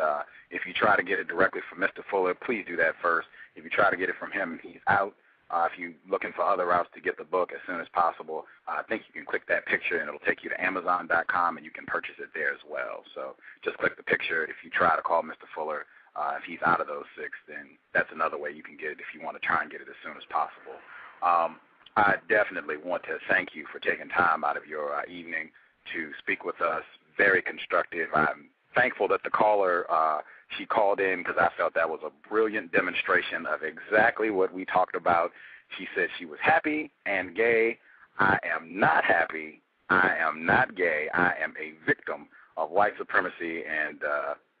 if you try to get it directly from Mr. Fuller, please do that first. If you try to get it from him, he's out. If you're looking for other routes to get the book as soon as possible, I think you can click that picture, and it'll take you to Amazon.com, and you can purchase it there as well. So just click the picture. If you try to call Mr. Fuller, if he's out of those 6, then that's another way you can get it if you want to try and get it as soon as possible. I definitely want to thank you for taking time out of your evening to speak with us. Very constructive. I'm thankful that the caller, she called in because I felt that was a brilliant demonstration of exactly what we talked about. She said she was happy and gay. I am not happy. I am not gay. I am a victim of white supremacy, and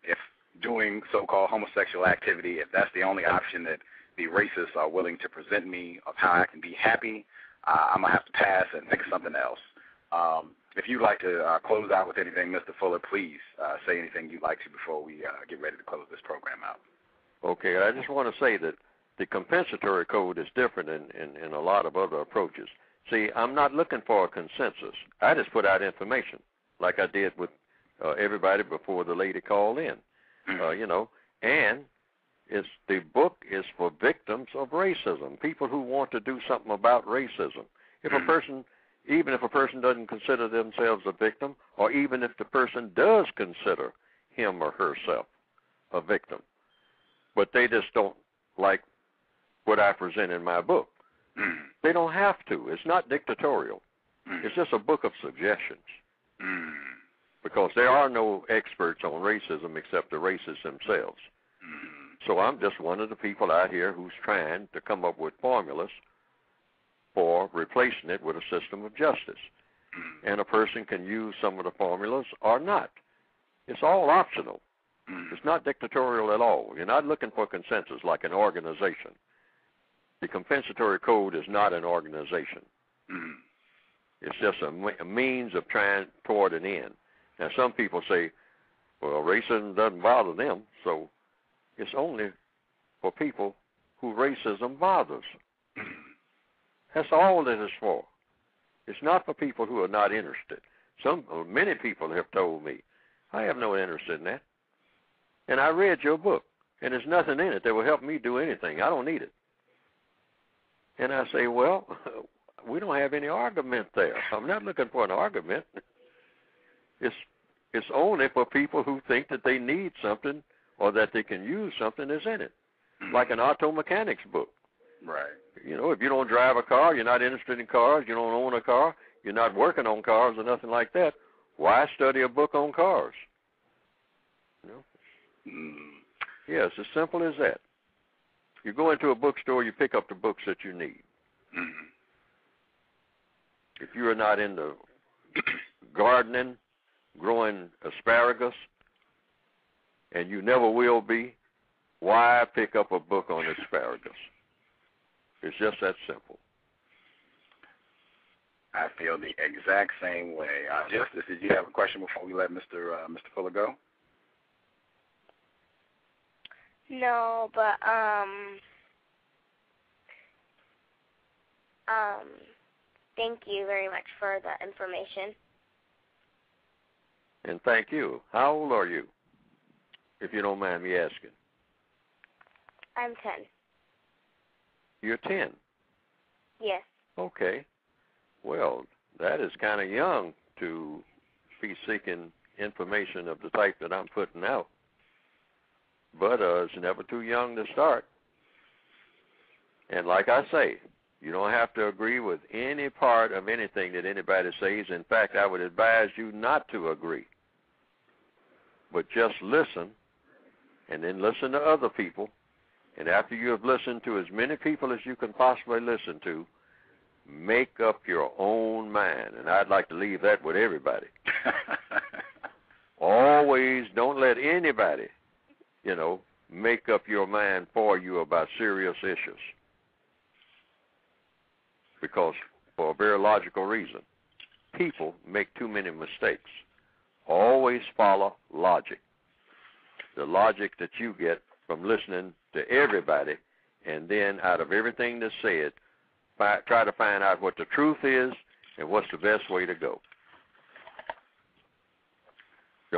if doing so-called homosexual activity, if that's the only option that the racists are willing to present me of how I can be happy, I'm going to have to pass and think of something else. If you'd like to close out with anything, Mr. Fuller, please say anything you'd like to before we get ready to close this program out. Okay, I just want to say that the compensatory code is different in a lot of other approaches. See, I'm not looking for a consensus. I just put out information like I did with everybody before the lady called in. You know, and the book is for victims of racism, people who want to do something about racism. Even if a person doesn't consider themselves a victim, or even if the person does consider him or herself a victim, but they just don't like what I present in my book. They don't have to. It's not dictatorial. It's just a book of suggestions. Because there are no experts on racism except the racists themselves. So I'm just one of the people out here who's trying to come up with formulas for replacing it with a system of justice. And a person can use some of the formulas or not. It's all optional. It's not dictatorial at all. You're not looking for consensus like an organization. The compensatory code is not an organization. It's just a means of trying toward an end. Now, some people say, well, racism doesn't bother them, so it's only for people who racism bothers. That's all that it's for. It's not for people who are not interested. Many people have told me, I have no interest in that. And I read your book, and there's nothing in it that will help me do anything. I don't need it. And I say, well, we don't have any argument there. I'm not looking for an argument. It's only for people who think that they need something or that they can use something that's in it, like an auto mechanics book. Right. You know, if you don't drive a car, you're not interested in cars, you don't own a car, you're not working on cars or nothing like that, why study a book on cars? You know? Yeah, it's as simple as that. You go into a bookstore, you pick up the books that you need. Mm-hmm. If you are not into gardening, growing asparagus, and you never will be, why pick up a book on asparagus? It's just that simple. I feel the exact same way. Justice, did you have a question before we let Mr. Fuller go? No, but thank you very much for the information. And thank you. How old are you, if you don't mind me asking? I'm 10. You're 10? Yes. Okay. Well, that is kind of young to be seeking information of the type that I'm putting out. But it's never too young to start. And like I say, you don't have to agree with any part of anything that anybody says. In fact, I would advise you not to agree. But just listen, and then listen to other people. And after you have listened to as many people as you can possibly listen to, make up your own mind. And I'd like to leave that with everybody. Always don't let anybody, make up your mind for you about serious issues. Because for a very logical reason, people make too many mistakes. Always follow logic. The logic that you get from listening to everybody, and then out of everything that's said, try to find out what the truth is and what's the best way to go.